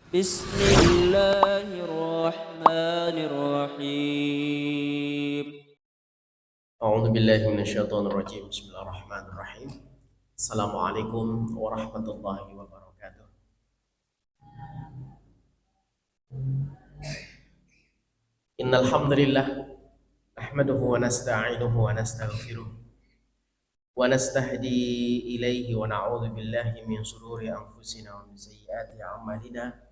بسم الله الرحمن الرحيم. أعوذ بالله من الشيطان الرجيم. بسم الله الرحمن الرحيم. السلام عليكم ورحمة الله وبركاته. إن الحمد لله نحمده ونستعينه ونستغفره ونستهدي إليه ونعوذ بالله من شرور أنفسنا ومن سيئات أعمالنا.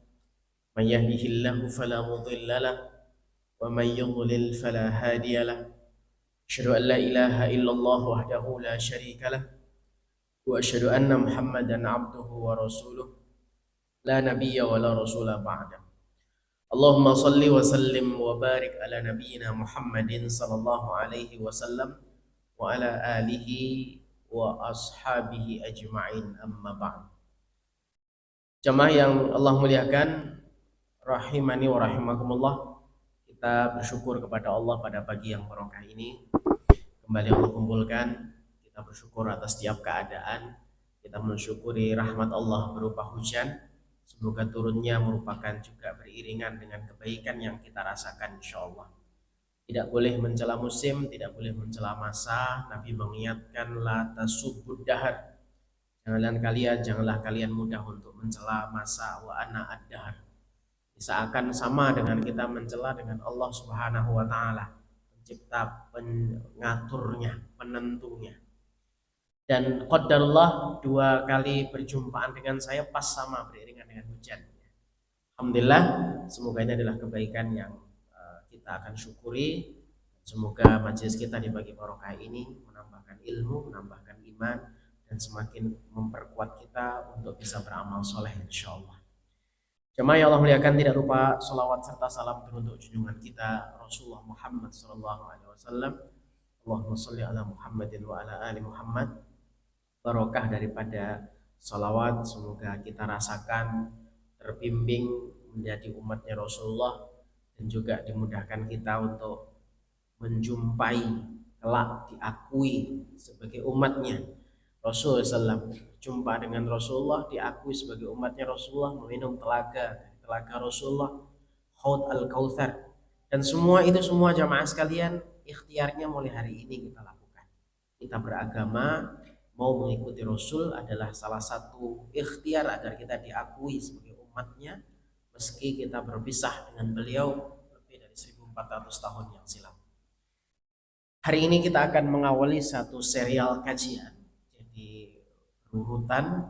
من يهده الله فلا مضل له ومن يضلل فلا هادي له. أشهد أن لا إله إلا الله وحده لا شريك له وأشهد أن محمدا عبده ورسوله لا نبي ولا رسول بعده. اللهم صل وسلم وبارك على نبينا محمد صلى الله عليه وسلم وعلى آله وأصحابه أجمعين. أما بعد. Jamaah yang Allah muliakan, rahimani wa rahimakumullah, kita bersyukur kepada Allah pada pagi yang barokah ini. Kembali Allah kumpulkan, kita bersyukur atas setiap keadaan. Kita mensyukuri rahmat Allah berupa hujan. Semoga turunnya merupakan juga beriringan dengan kebaikan yang kita rasakan insyaallah. Tidak boleh mencela musim, tidak boleh mencela masa. Nabi mengingatkan la tasubbud dahar. Janganlah kalian mudah untuk mencela masa. Wa ana ad-dahar. Seakan sama dengan kita mencela dengan Allah Subhanahu wa taala, pencipta, pengaturnya, penentunya. Dan qadarullah, 2 kali perjumpaan dengan saya pas sama beriringan dengan hujan. Alhamdulillah, semoga ini adalah kebaikan yang kita akan syukuri. Semoga majelis kita di pagi barokah ini menambahkan ilmu, menambahkan iman, dan semakin memperkuat kita untuk bisa beramal soleh insyaallah. Jemaah yang Allah muliakan, tidak lupa salawat serta salam teruntuk junjungan kita Rasulullah Muhammad sallallahu alaihi wasallam. Allahumma sholli ala Muhammadin wa ala ali Muhammad. Barokah daripada salawat semoga kita rasakan terbimbing menjadi umatnya Rasulullah, dan juga dimudahkan kita untuk menjumpai, kelak diakui sebagai umatnya Rasulullah SAW. Jumpa dengan Rasulullah, diakui sebagai umatnya Rasulullah, meminum telaga Rasulullah, Haud al-Kautsar. Dan semua itu semua jamaah sekalian, ikhtiarnya mulai hari ini kita lakukan. Kita beragama, mau mengikuti Rasul adalah salah satu ikhtiar agar kita diakui sebagai umatnya, meski kita berpisah dengan beliau lebih dari 1400 tahun yang silam. Hari ini kita akan mengawali satu serial kajian. Jadi urutan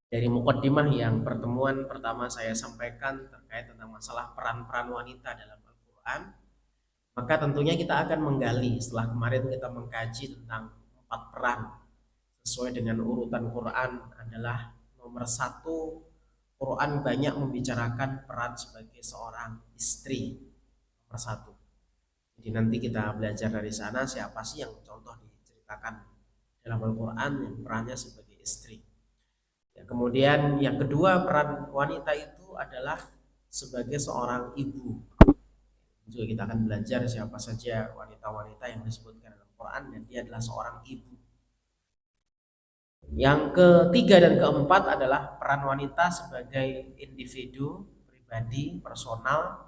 dari muqaddimah yang pertemuan pertama saya sampaikan terkait tentang masalah peran-peran wanita dalam Al-Quran. Maka tentunya kita akan menggali, setelah kemarin kita mengkaji tentang 4 peran sesuai dengan urutan Quran adalah nomor 1. Quran banyak membicarakan peran sebagai seorang istri, nomor 1. Jadi nanti kita belajar dari sana siapa sih yang contoh diceritakan dalam Al-Quran yang perannya sebagai istri. Ya, kemudian yang kedua, peran wanita itu adalah sebagai seorang ibu. Juga kita akan belajar siapa saja wanita-wanita yang disebutkan dalam Quran dan dia adalah seorang ibu. Yang ketiga dan keempat adalah peran wanita sebagai individu, pribadi, personal,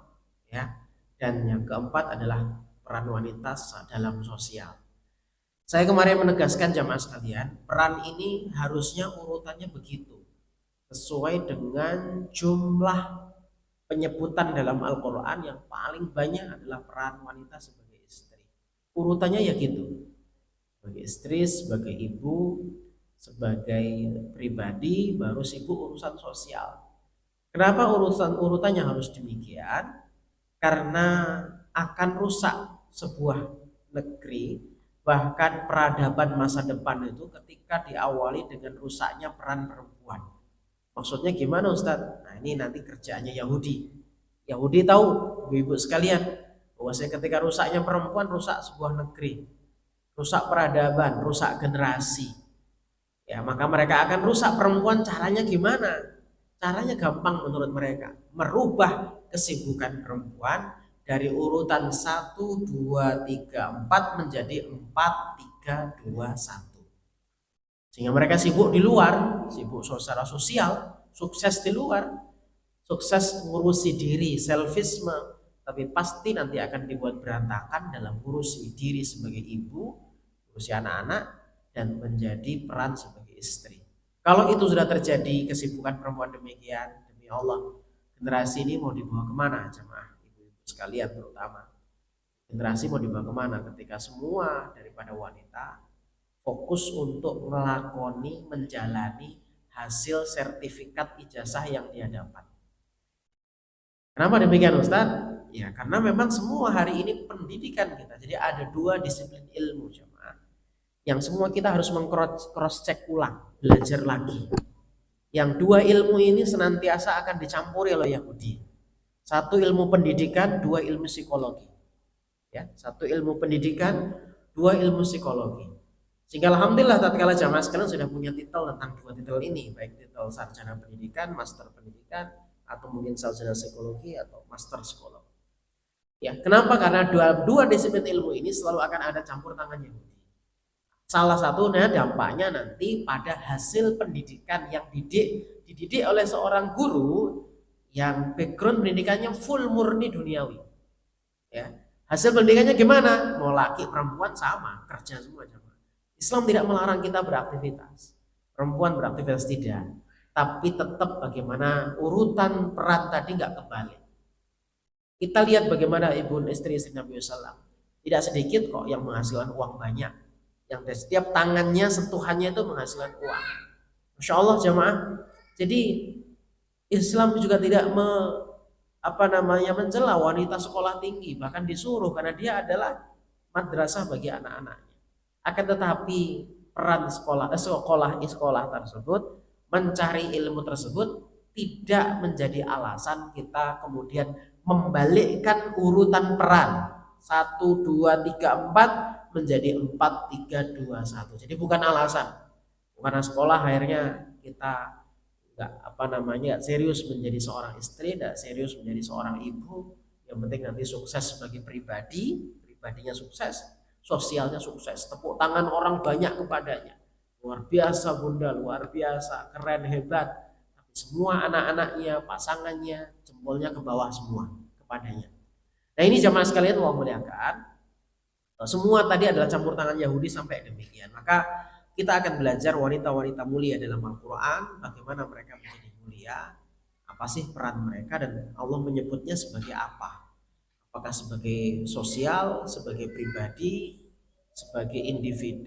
ya. Dan yang keempat adalah peran wanita dalam sosial. Saya kemarin menegaskan jamaah sekalian, peran ini harusnya urutannya begitu, sesuai dengan jumlah penyebutan dalam Al-Quran yang paling banyak adalah peran wanita sebagai istri. Urutannya ya gitu, sebagai istri, sebagai ibu, sebagai pribadi, baru sibuk urusan sosial. Kenapa urutannya harus demikian? Karena akan rusak sebuah negeri, bahkan peradaban masa depan itu ketika diawali dengan rusaknya peran perempuan. Maksudnya gimana Ustadz? Nah ini nanti kerjaannya Yahudi. Yahudi tahu, ibu-ibu sekalian, bahwasanya ketika rusaknya perempuan, rusak sebuah negeri, rusak peradaban, rusak generasi. Ya, maka mereka akan rusak perempuan. Caranya gimana? Caranya gampang menurut mereka, merubah kesibukan perempuan dari urutan 1, 2, 3, 4 menjadi 4, 3, 2, 1. Sehingga mereka sibuk di luar, sibuk secara sosial, sukses di luar. sukses ngurusi diri, selfisme, tapi pasti nanti akan dibuat berantakan dalam ngurusi diri sebagai ibu, ngurusi anak-anak, dan menjadi peran sebagai istri. Kalau itu sudah terjadi, kesibukan perempuan demikian, demi Allah, generasi ini mau dibawa kemana jemaah ibu-ibu sekalian, terutama generasi mau dibawa kemana ketika semua daripada wanita fokus untuk melakoni, menjalani hasil sertifikat ijazah yang dia dapat. Kenapa demikian Ustaz? Ya karena memang semua hari ini pendidikan kita, jadi ada dua disiplin ilmu jemaah yang semua kita harus meng-cross check ulang, belajar lagi. Yang dua ilmu ini senantiasa akan dicampuri oleh Yahudi. Satu ilmu pendidikan, dua ilmu psikologi. Ya, satu ilmu pendidikan, dua ilmu psikologi. Sehingga alhamdulillah tatkala jamaah sekalian sudah punya titel tentang dua titel ini, baik titel sarjana pendidikan, master pendidikan, atau mungkin sarjana psikologi atau master psikologi. Ya, kenapa? Karena dua disiplin ilmu ini selalu akan ada campur tangan Yahudi. Salah satunya dampaknya nanti pada hasil pendidikan yang dididik oleh seorang guru yang background pendidikannya full murni duniawi. Ya, hasil pendidikannya gimana? Mau laki perempuan sama, kerja semua. Islam tidak melarang kita beraktivitas, perempuan beraktivitas tidak, tapi tetap bagaimana urutan peran tadi nggak kebalik. Kita lihat bagaimana ibu istri-istri Nabi SAW, tidak sedikit kok yang menghasilkan uang banyak. Yang dari setiap tangannya, sentuhannya itu menghasilkan uang. Masya Allah jamaah. Jadi Islam juga tidak mencela wanita sekolah tinggi, bahkan disuruh karena dia adalah madrasah bagi anak-anaknya. Akan tetapi peran sekolah tersebut, mencari ilmu tersebut tidak menjadi alasan kita kemudian membalikkan urutan peran 1, 2, 3, 4 menjadi 4, 3, 2, 1. Jadi bukan alasan. Karena sekolah akhirnya kita nggak serius menjadi seorang istri, nggak serius menjadi seorang ibu. Yang penting nanti sukses sebagai pribadinya sukses, sosialnya sukses, tepuk tangan orang banyak kepadanya. Luar biasa bunda, luar biasa, keren, hebat. Tapi semua anak-anaknya, pasangannya, jempolnya ke bawah semua kepadanya. Nah ini jamaah sekalian Allah muliakan. Semua tadi adalah campur tangan Yahudi sampai demikian. Maka kita akan belajar wanita-wanita mulia dalam Al-Quran, bagaimana mereka menjadi mulia, apa sih peran mereka, dan Allah menyebutnya sebagai apa. Apakah sebagai sosial, sebagai pribadi, sebagai individu,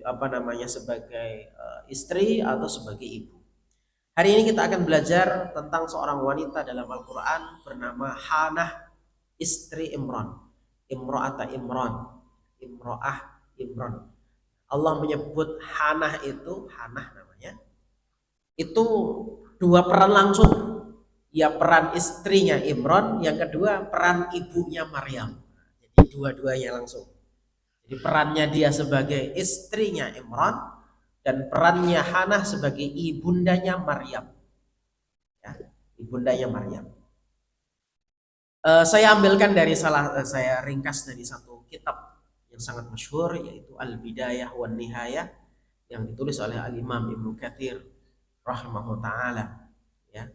sebagai istri, atau sebagai ibu. Hari ini kita akan belajar tentang seorang wanita dalam Al-Quran bernama Hanah, istri Imran. Imro'ah Imran. Allah menyebut Hanah namanya. Itu dua peran langsung. Ya peran istrinya Imran, yang kedua peran ibunya Maryam. Jadi dua-duanya langsung. Jadi perannya dia sebagai istrinya Imran dan perannya Hanah sebagai ibundanya Maryam. Ya, ibundanya Maryam. Saya ringkas dari satu kitab yang sangat masyhur, yaitu Al-Bidayah wan Nihayah, yang ditulis oleh Al-Imam Ibnu Katsir rahimahullah ta'ala. Ya.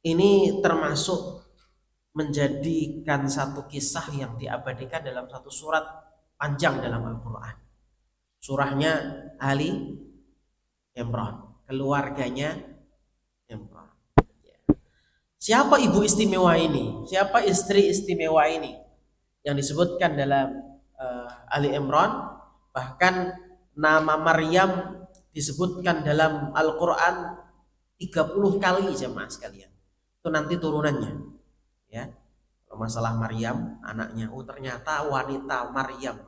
Ini termasuk menjadikan satu kisah yang diabadikan dalam satu surat panjang dalam Al-Quran. Surahnya Ali Imran, keluarganya Imran. Siapa ibu istimewa ini? Siapa istri istimewa ini? Yang disebutkan dalam Ali Imran, bahkan nama Maryam disebutkan dalam Al-Quran 30 kali jemaah sekalian. Itu nanti turunannya. Ya, kalau masalah Maryam anaknya, ternyata wanita Maryam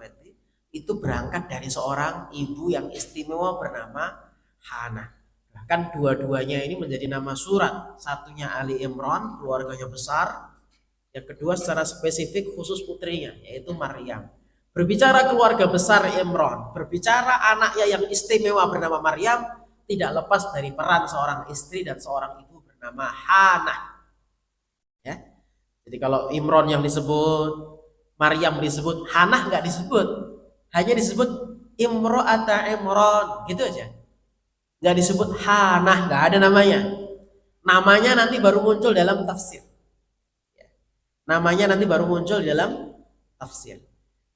itu berangkat dari seorang ibu yang istimewa bernama Hanah. Bahkan dua-duanya ini menjadi nama surat. Satunya Ali Imran, keluarganya besar. Yang kedua secara spesifik khusus putrinya, yaitu Maryam. Berbicara keluarga besar Imran, berbicara anaknya yang istimewa bernama Maryam, tidak lepas dari peran seorang istri dan seorang ibu bernama Hanah. Ya. Jadi kalau Imran yang disebut, Maryam disebut, Hanah nggak disebut, hanya disebut Imro'ata Imran, gitu aja. Nggak disebut Hanah, nggak ada namanya. Namanya nanti baru muncul dalam tafsir. Namanya nanti baru muncul dalam tafsir.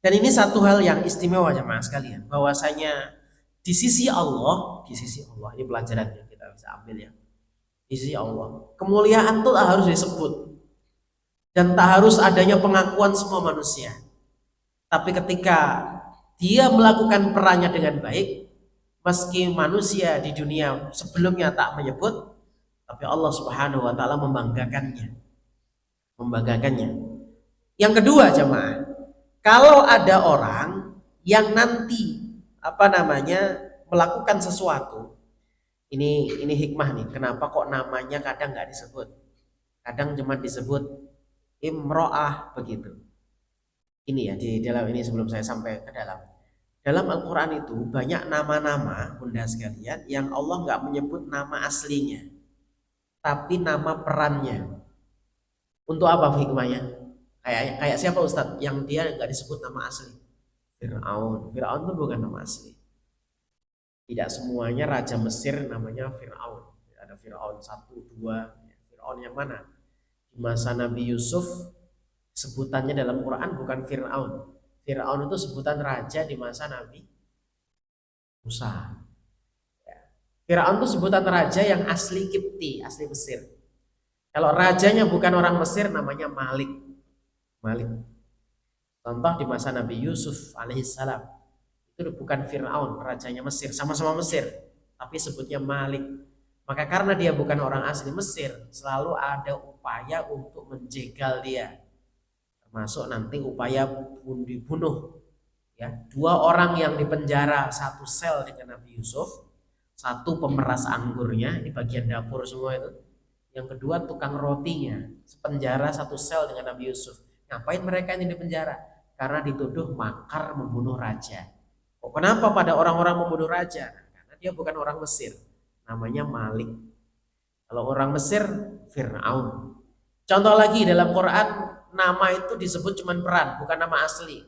Dan ini satu hal yang istimewa jemaah sekalian, bahwasanya di sisi Allah ini pelajaran yang kita bisa ambil ya. Di sisi Allah, kemuliaan itu tak harus disebut dan tak harus adanya pengakuan semua manusia. Tapi ketika dia melakukan perannya dengan baik, meski manusia di dunia sebelumnya tak menyebut, tapi Allah Subhanahu wa taala membanggakannya. Yang kedua jemaah, kalau ada orang yang nanti melakukan sesuatu, ini hikmah nih, kenapa kok namanya kadang nggak disebut, kadang cuma disebut imro'ah begitu. Ini ya, di dalam ini sebelum saya sampai ke dalam Al-Quran itu banyak nama-nama bunda sekalian yang Allah nggak menyebut nama aslinya, tapi nama perannya. Untuk apa hikmahnya? Kayak siapa Ustadz yang dia nggak disebut nama asli? Fir'aun itu bukan nama asli. Tidak semuanya raja Mesir namanya Fir'aun. Ada Fir'aun 1, 2. Fir'aun yang mana? Di masa Nabi Yusuf sebutannya dalam Quran bukan Fir'aun. Fir'aun itu sebutan raja di masa Nabi Musa. Fir'aun itu sebutan raja yang asli Kipti, asli Mesir. Kalau rajanya bukan orang Mesir namanya Malik. Contoh di masa Nabi Yusuf alaihissalam, itu bukan Fir'aun, rajanya Mesir, sama-sama Mesir, tapi sebutnya Malik. Maka karena dia bukan orang asli Mesir, selalu ada upaya untuk menjegal dia, termasuk nanti upaya dibunuh. Ya, 2 orang yang dipenjara satu sel dengan Nabi Yusuf, 1 pemeras anggurnya, ini bagian dapur semua itu. Yang kedua tukang rotinya, sepenjara 1 sel dengan Nabi Yusuf. Ngapain mereka ini dipenjara? Karena dituduh makar membunuh raja. Oh, kenapa pada orang-orang membunuh raja? Karena dia bukan orang Mesir, namanya Malik. Kalau orang Mesir, Fir'aun. Contoh lagi dalam Quran, nama itu disebut cuma peran, bukan nama asli.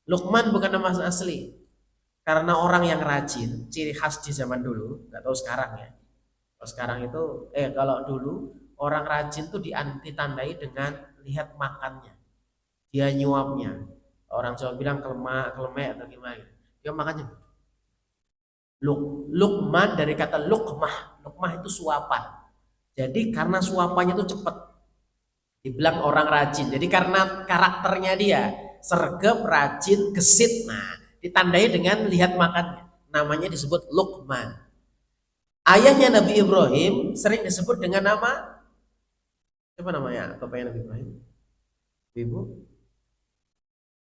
Luqman bukan nama asli. Karena orang yang rajin, ciri khas di zaman dulu, nggak tahu sekarang ya. Kalau sekarang itu, kalau dulu orang rajin tuh ditandai dengan lihat makannya, dia nyuapnya. Orang Jawa bilang kelemek atau gimana. Dia makannya. Luqman dari kata luqmah. Luqmah itu suapan. Jadi karena suapannya itu cepat, dibilang orang rajin. Jadi karena karakternya dia sergap, rajin, gesit. Nah, ditandai dengan lihat makannya. Namanya disebut Luqman. Ayahnya Nabi Ibrahim sering disebut dengan nama, siapa namanya bapaknya Nabi Ibrahim? Ibu?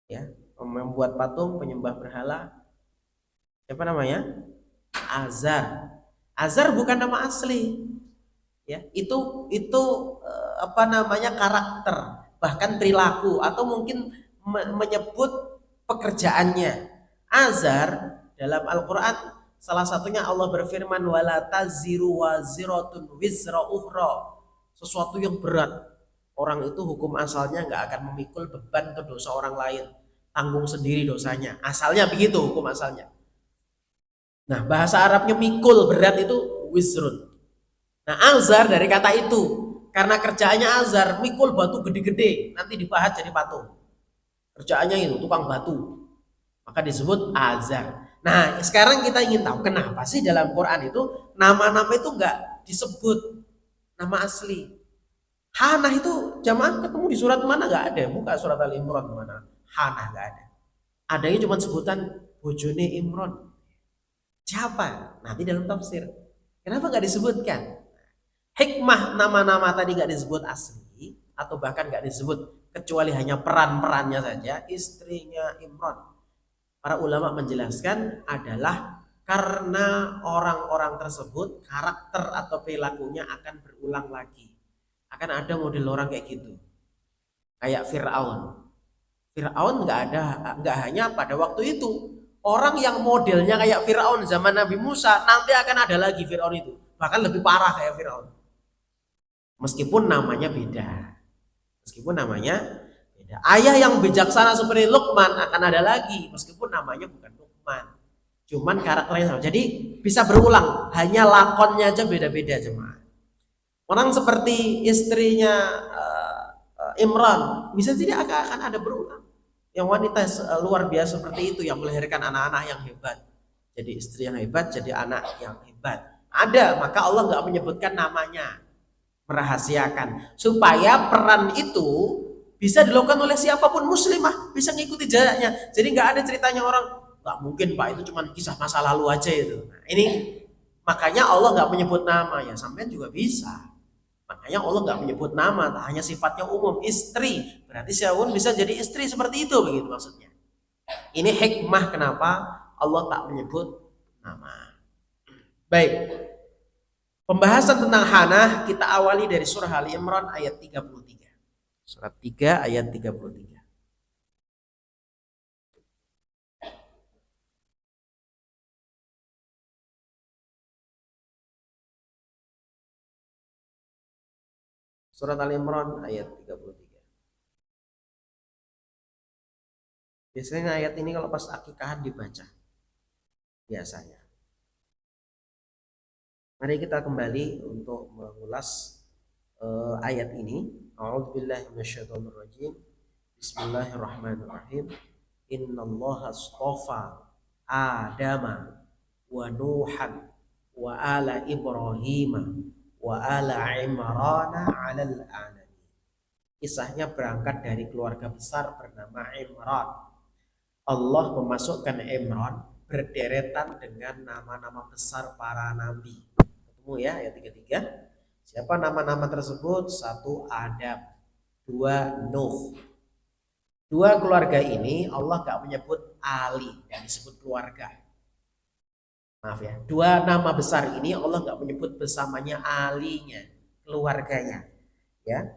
Ya, membuat patung, penyembah berhala. Siapa namanya? Azar bukan nama asli. Ya, itu karakter, bahkan perilaku, atau mungkin menyebut pekerjaannya. Azar dalam Al-Qur'an salah satunya Allah berfirman wala taziru waziratun wizra ukhra. Sesuatu yang berat. Orang itu hukum asalnya nggak akan memikul beban ke dosa orang lain, tanggung sendiri dosanya. Asalnya begitu hukum asalnya. Nah, bahasa Arabnya mikul berat itu wizrun. Nah, azar dari kata itu, karena kerjaannya azar mikul batu gede-gede, nanti dipahat jadi patung. Kerjaannya itu tukang batu, maka disebut azar. Nah, sekarang kita ingin tahu kenapa sih dalam Quran itu nama-nama itu nggak disebut nama asli. Hanah itu jamaah ketemu di surat mana? Nggak ada. Buka surat Al-Imran mana? Hanah nggak ada. Adanya cuma sebutan bojone Imran. Siapa? Nanti dalam tafsir. Kenapa nggak disebutkan? Hikmah nama-nama tadi nggak disebut asli atau bahkan nggak disebut kecuali hanya peran-perannya saja. Istrinya Imran. Para ulama menjelaskan adalah karena orang-orang tersebut karakter atau perilakunya akan berulang lagi. Akan ada model orang kayak gitu, kayak Fir'aun nggak hanya pada waktu itu. Orang yang modelnya kayak Fir'aun zaman Nabi Musa nanti akan ada lagi Fir'aun itu, bahkan lebih parah kayak Fir'aun, meskipun namanya beda. Ayah yang bijaksana seperti Luqman akan ada lagi meskipun namanya bukan Luqman, cuman karakternya sama. Jadi bisa berulang, hanya lakonnya aja beda-beda jemaah. Orang seperti istrinya Imran bisa jadi akan ada berulang. Yang wanita luar biasa seperti itu yang melahirkan anak-anak yang hebat. Jadi istri yang hebat, jadi anak yang hebat. Ada, maka Allah nggak menyebutkan namanya, merahasiakan supaya peran itu bisa dilakukan oleh siapapun muslimah, bisa ngikuti jaraknya. Jadi nggak ada ceritanya orang nggak mungkin Pak, itu cuma kisah masa lalu aja itu. Nah, ini makanya Allah nggak menyebut nama, ya sampean juga bisa. Makanya Allah nggak menyebut nama, tak hanya sifatnya umum, istri. Berarti siapapun bisa jadi istri seperti itu, begitu maksudnya. Ini hikmah kenapa Allah tak menyebut nama. Baik. Pembahasan tentang Hana kita awali dari surah Ali Imran ayat 33. Surat 3 ayat 33. Surat Ali Imran ayat 33. Biasanya ayat ini kalau pas akikahan dibaca. Biasanya. Mari kita kembali untuk mengulas ayat ini. A'udzubillahi minasyaitonirrajim. Bismillahirrahmanirrahim. Innallaha astafa Adama wa Nuhan wa ala Ibrahim wa ala Imran 'alal alamin. Kisahnya berangkat dari keluarga besar bernama Imran. Allah memasukkan Imran berderetan dengan nama-nama besar para nabi. Ketemu ya ayat 33. Siapa nama-nama tersebut? 1 Adam, 2 Nuh. Dua keluarga ini Allah gak menyebut Ali, yang disebut keluarga. Maaf ya, dua nama besar ini Allah gak menyebut bersamanya alinya, keluarganya. Ya,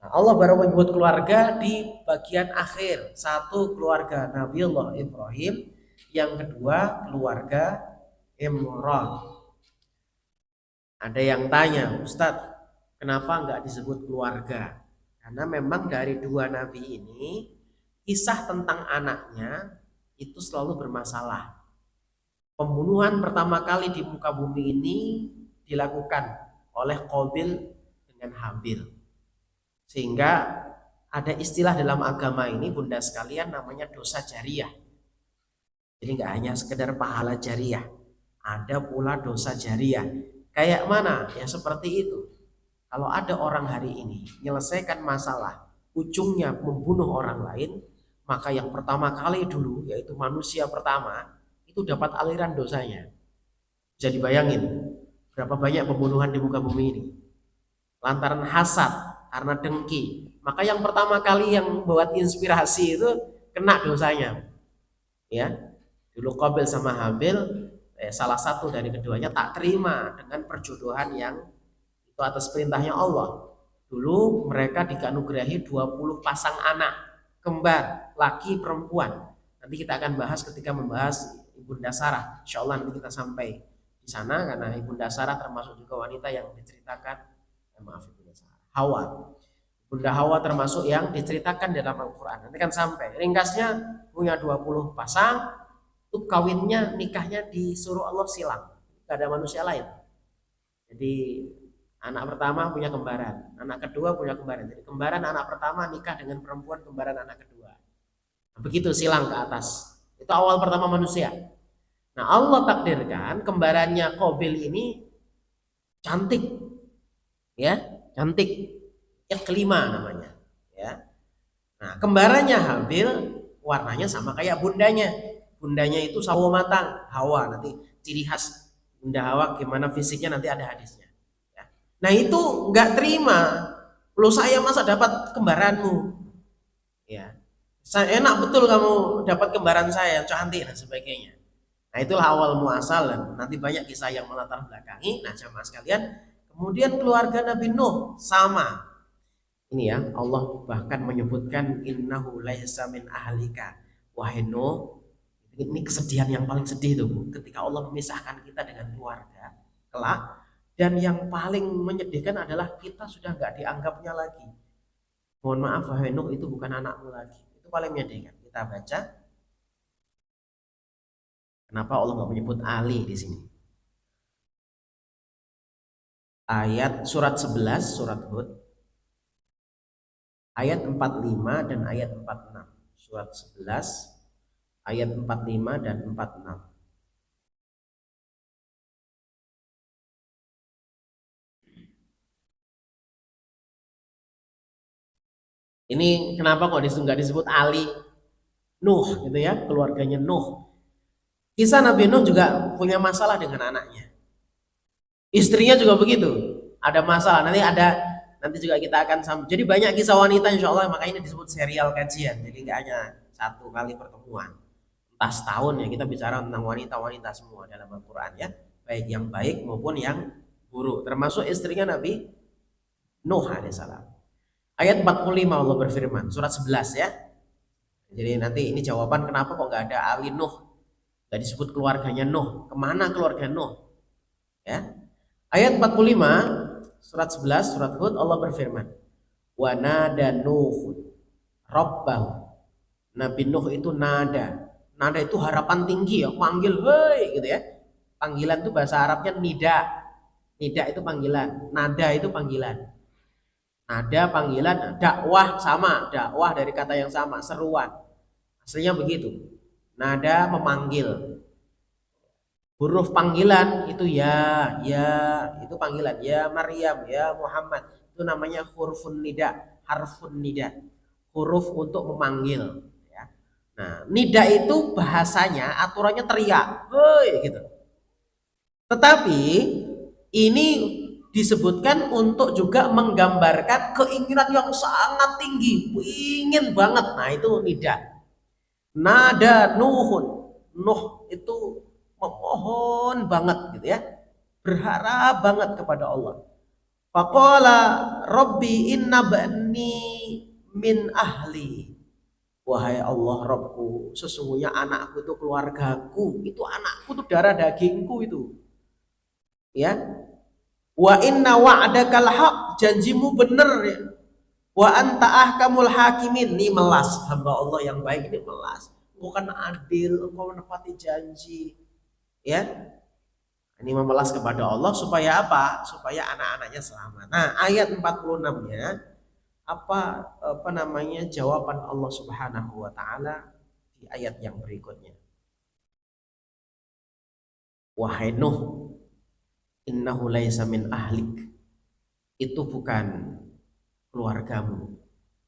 nah, Allah baru menyebut keluarga di bagian akhir. 1 keluarga Nabiullah Ibrahim, yang kedua keluarga Imran. Ada yang tanya, Ustadz, kenapa nggak disebut keluarga? Karena memang dari dua nabi ini kisah tentang anaknya itu selalu bermasalah. Pembunuhan pertama kali di muka bumi ini dilakukan oleh Qabil dengan Habil. Sehingga ada istilah dalam agama ini, bunda sekalian, namanya dosa jariyah. Jadi nggak hanya sekedar pahala jariyah, ada pula dosa jariyah. Kayak mana? Ya seperti itu. Kalau ada orang hari ini menyelesaikan masalah, ujungnya membunuh orang lain, maka yang pertama kali dulu, yaitu manusia pertama, itu dapat aliran dosanya. Jadi bayangin berapa banyak pembunuhan di muka bumi ini lantaran hasad, karena dengki. Maka yang pertama kali yang buat inspirasi itu kena dosanya. Ya, dulu Qabil sama Habil, salah satu dari keduanya tak terima dengan perjodohan yang itu atas perintahnya Allah. Dulu mereka dikanugerahi 20 pasang anak kembar, laki perempuan. Nanti kita akan bahas ketika membahas Ibunda Sarah. Insya Allah nanti kita sampai di sana, karena Ibunda Sarah termasuk juga wanita yang diceritakan, maaf Ibunda Sarah, Hawa. Bunda Hawa termasuk yang diceritakan dalam Al-Quran. Nanti kan sampai. Ringkasnya punya 20 pasang, itu kawinnya, nikahnya disuruh Allah silang. Gak ada manusia lain. Jadi anak pertama punya kembaran, anak kedua punya kembaran. Jadi kembaran anak pertama nikah dengan perempuan kembaran anak kedua. Nah, begitu silang ke atas. Itu awal pertama manusia. Nah, Allah takdirkan kembarannya Qabil ini cantik. Ya, cantik. Yang kelima namanya. Ya. Nah, kembarannya Habil warnanya sama kayak bundanya. Bundanya itu sawo matang, Hawa. Nanti ciri khas Bunda Hawa gimana fisiknya nanti ada hadisnya. Nah itu nggak terima, lo saya masa dapat kembaranmu, ya, saya enak betul kamu dapat kembaran saya cantik dan sebagainya. Nah itulah awal muasal, dan nanti banyak kisah yang melatar belakangi. Nah jamaah sekalian, kemudian keluarga Nabi Nuh sama. Ini ya, Allah bahkan menyebutkan innahu laisa min ahlika, wahai Nuh. Ini kesedihan yang paling sedih tuh, ketika Allah memisahkan kita dengan keluarga kelak. Dan yang paling menyedihkan adalah kita sudah nggak dianggapnya lagi. Mohon maaf, wahai Nuh, itu bukan anakmu lagi. Itu paling menyedihkan. Kita baca. Kenapa Allah nggak menyebut Ali di sini? ayat surat 11 surat Hud ayat 45 dan ayat 46. Surat 11 ayat 45 dan 46. Ini kenapa kok nggak disebut Ali Nuh gitu ya, keluarganya Nuh. Kisah Nabi Nuh juga punya masalah dengan anaknya. Istrinya juga begitu, ada masalah. Nanti juga kita akan jadi banyak kisah wanita insya Allah, makanya ini disebut serial kajian. Jadi nggak hanya satu kali pertemuan, entah setahun ya kita bicara tentang wanita-wanita semua dalam Al-Quran ya, baik yang baik maupun yang buruk, termasuk istrinya Nabi Nuh alaihissalam. Ayat 45 Allah berfirman, surat 11 ya. Jadi nanti ini jawaban kenapa kok nggak ada Ali Nuh, nggak disebut keluarganya Nuh, kemana keluarga Nuh ya. Ayat 45 surat 11 surat Hud Allah berfirman, wa nada Nuh rabbahu. Nabi Nuh itu nada itu harapan tinggi ya, panggil hei gitu ya. Panggilan itu bahasa Arabnya nida itu panggilan, nada itu panggilan. Nada panggilan, dakwah sama, dakwah dari kata yang sama, seruan. Aslinya begitu. Nada memanggil. Huruf panggilan itu ya itu panggilan, ya Maryam, ya Muhammad, itu namanya hurufun nida, harfun nida, huruf untuk memanggil ya. Nah, nida itu bahasanya aturannya teriak, hei gitu. Tetapi ini disebutkan untuk juga menggambarkan keinginan yang sangat tinggi, ingin banget. Nah, itu nida. Nada Nuhun, Nuh itu memohon banget gitu ya, berharap banget kepada Allah. Faqala Rabbi inna bani min ahli. Wahai Allah Rabbku, sesungguhnya anakku itu keluargaku, itu anakku itu darah dagingku itu. Ya. Wa inna wa'dakal haq, janjimu benar ya. Wa anta ahkamul hakimin, ini melas hamba Allah yang baik ini melas. Bukan adil, engkau menepati janji. Ya, ini memelas kepada Allah supaya apa? Supaya anak-anaknya selamat. Nah, ayat 46-nya apa namanya jawaban Allah Subhanahu wa taala di ayat yang berikutnya. Wahai Nuh, innahu laisa min ahlik. Itu bukan keluargamu.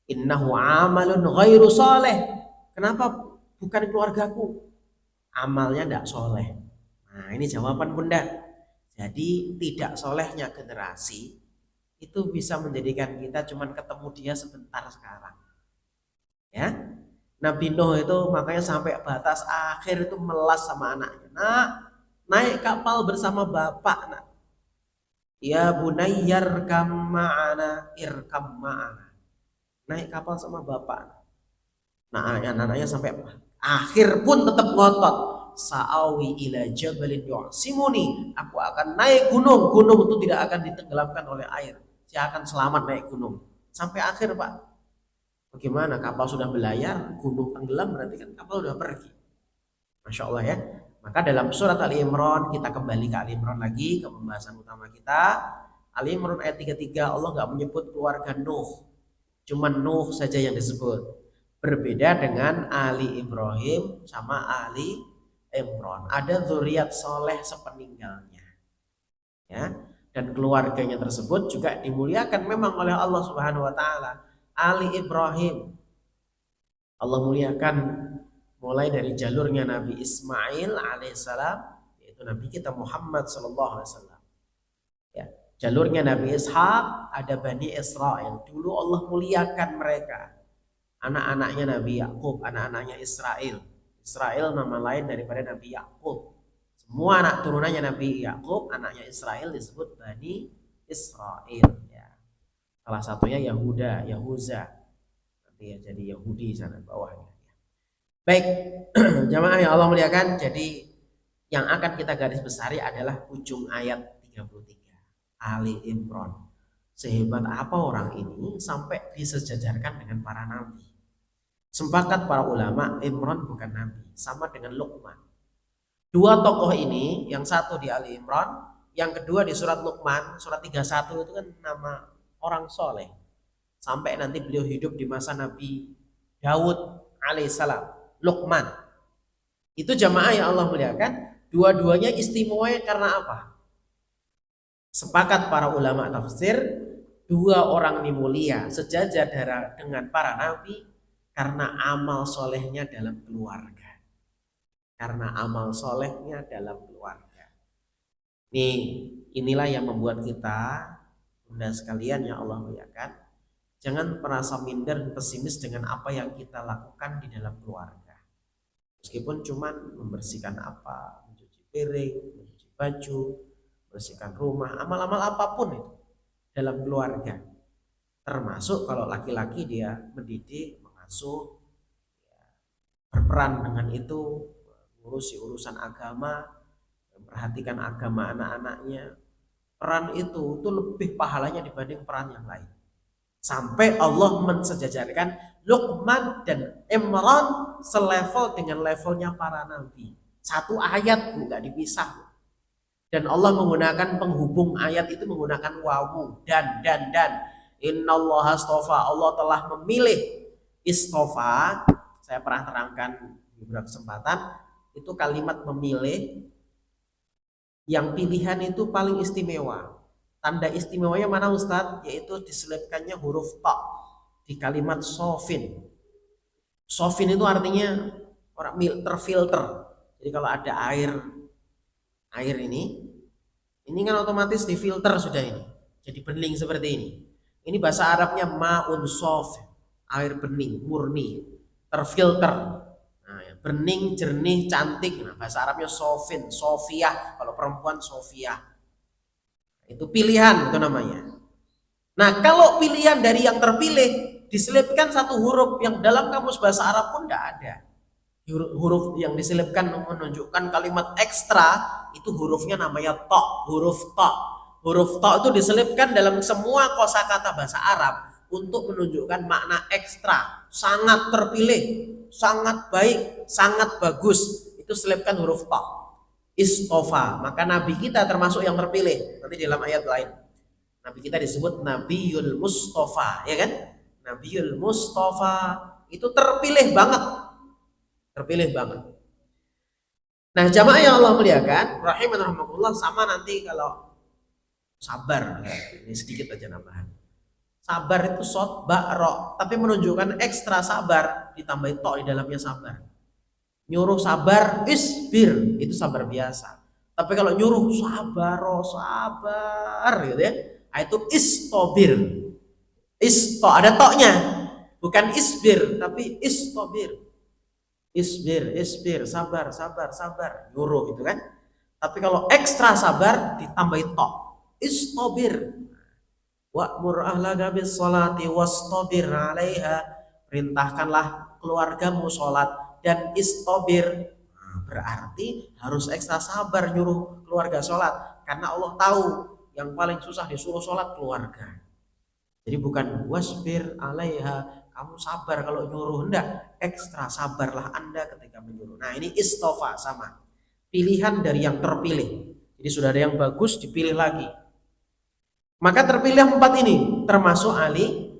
Innahu amalun ghairu saleh. Kenapa bukan keluargaku? Amalnya tidak soleh. Nah, ini jawaban Bunda. Jadi tidak solehnya generasi itu bisa menjadikan kita cuman ketemu dia sebentar sekarang. Ya, Nabi Nuh itu makanya sampai batas akhir itu melas sama anaknya. Nah, naik kapal bersama bapak, nak. Ya bunayyar kam ma'ana irkam ma'ana. Naik kapal sama bapak. Nah, anak-anaknya sampai akhir pun tetap ngotot. Sa'awi ila jabalin yu'simuni, aku akan naik gunung itu tidak akan ditenggelamkan oleh air, saya akan selamat naik gunung. Sampai akhir Pak. Bagaimana kapal sudah belayar, gunung tenggelam, berarti kan kapal sudah pergi. Masya Allah ya. Maka dalam surat Ali Imran, kita kembali ke Ali Imran lagi, ke pembahasan utama kita. Ali Imran ayat 33, Allah nggak menyebut keluarga Nuh, cuman Nuh saja yang disebut. Berbeda dengan Ali Ibrahim sama Ali Imran, ada zuriat soleh sepeninggalnya ya, dan keluarganya tersebut juga dimuliakan memang oleh Allah Subhanahu wa taala. Ali Ibrahim Allah muliakan mulai dari jalurnya Nabi Ismail alaihissalam, yaitu Nabi kita Muhammad sallallahu alaihi wasallam ya. Jalurnya Nabi Ishak, ada Bani Israel, dulu Allah muliakan mereka, anak-anaknya Nabi Yakub, anak-anaknya Israel. Israel nama lain daripada Nabi Yakub. Semua anak turunannya Nabi Yakub, anaknya Israel disebut Bani Israel ya. Salah satunya Yahuda, Yahuza. Nanti ya jadi Yahudi sana bawahnya. Baik, jamaah yang Allah muliakan, jadi yang akan kita garis besari adalah ujung ayat 33 Ali Imran. Sehebat apa orang ini sampai disejajarkan dengan para nabi. Sepakat para ulama, Imran bukan nabi, sama dengan Luqman. Dua tokoh ini, yang satu di Ali Imran, Yang kedua di surat Luqman, surat 31 itu kan nama orang soleh. Sampai nanti beliau hidup di masa Nabi Daud alaihissalam, Luqman. Itu jamaah yang Allah muliakan, dua-duanya istimewa karena apa? Sepakat para ulama tafsir, dua orang ini mulia sejajar dengan para nabi karena amal solehnya dalam keluarga. Karena amal solehnya dalam keluarga. Inilah yang membuat kita, bunda sekalian yang Allah muliakan, jangan merasa minder dan pesimis dengan apa yang kita lakukan di dalam keluarga. Meskipun cuman membersihkan apa, mencuci piring, mencuci baju, bersihkan rumah, amal-amal apapun itu dalam keluarga. Termasuk kalau laki-laki dia mendidik, mengasuh, berperan dengan itu, ngurusi urusan agama, memperhatikan agama anak-anaknya. Peran itu lebih pahalanya dibanding peran yang lain. Sampai Allah mensejajarkan Luqman dan Imran selevel dengan levelnya para nabi. Satu ayat nggak dipisah. Dan Allah menggunakan penghubung ayat itu menggunakan wawu dan. Innallaha astofa, Allah telah memilih. Istofa, saya pernah terangkan di beberapa kesempatan, itu kalimat memilih yang pilihan itu paling istimewa. Tanda istimewanya mana Ustadz? Yaitu diselipkannya huruf ta di kalimat sofin. Sofin itu artinya orang terfilter. Jadi kalau ada air ini kan otomatis difilter sudah ini. Jadi bening seperti ini. Ini bahasa Arabnya ma'un sof, air bening, murni, terfilter. Nah, bening, jernih, cantik. Nah, bahasa Arabnya sofin, sofiyah. Kalau perempuan sofiyah. Itu pilihan itu namanya. Nah, kalau pilihan dari yang terpilih diselipkan satu huruf yang dalam kamus bahasa Arab pun tidak ada. Huruf yang diselipkan menunjukkan kalimat ekstra itu hurufnya namanya ta, huruf ta. Huruf ta itu diselipkan dalam semua kosakata bahasa Arab untuk menunjukkan makna ekstra, sangat terpilih, sangat baik, sangat bagus. Itu selipkan huruf ta. Istofa, maka nabi kita termasuk yang terpilih. Nanti dalam ayat lain nabi kita disebut Nabiul Mustafa, ya kan? Nabiul Mustafa itu terpilih banget. Terpilih banget. Nah, jamaah yang Allah muliakan, rahimanallah, sama nanti kalau sabar, ini sedikit aja nambahan. Sabar itu sod ba ro, tapi menunjukkan ekstra sabar ditambah to di dalamnya sabar. Nyuruh sabar isbir itu sabar biasa. Tapi kalau nyuruh sabar gitu ya, itu istobir. Isto ada toknya, bukan isbir tapi istobir. Isbir, sabar, nyuruh gitu kan. Tapi kalau ekstra sabar ditambah tok, istobir. Wa'mur ahlaka bis sholati wastabir 'alaiha, perintahkanlah keluargamu sholat dan istobir. Berarti harus ekstra sabar nyuruh keluarga sholat, karena Allah tahu yang paling susah disuruh sholat keluarga. Jadi bukan wasbir 'alaiha, kamu sabar kalau nyuruh, enggak, ekstra sabarlah Anda ketika menyuruh. Nah, ini istofa, sama pilihan dari yang terpilih. Jadi sudah ada yang bagus dipilih lagi. Maka terpilih 4 ini termasuk Ali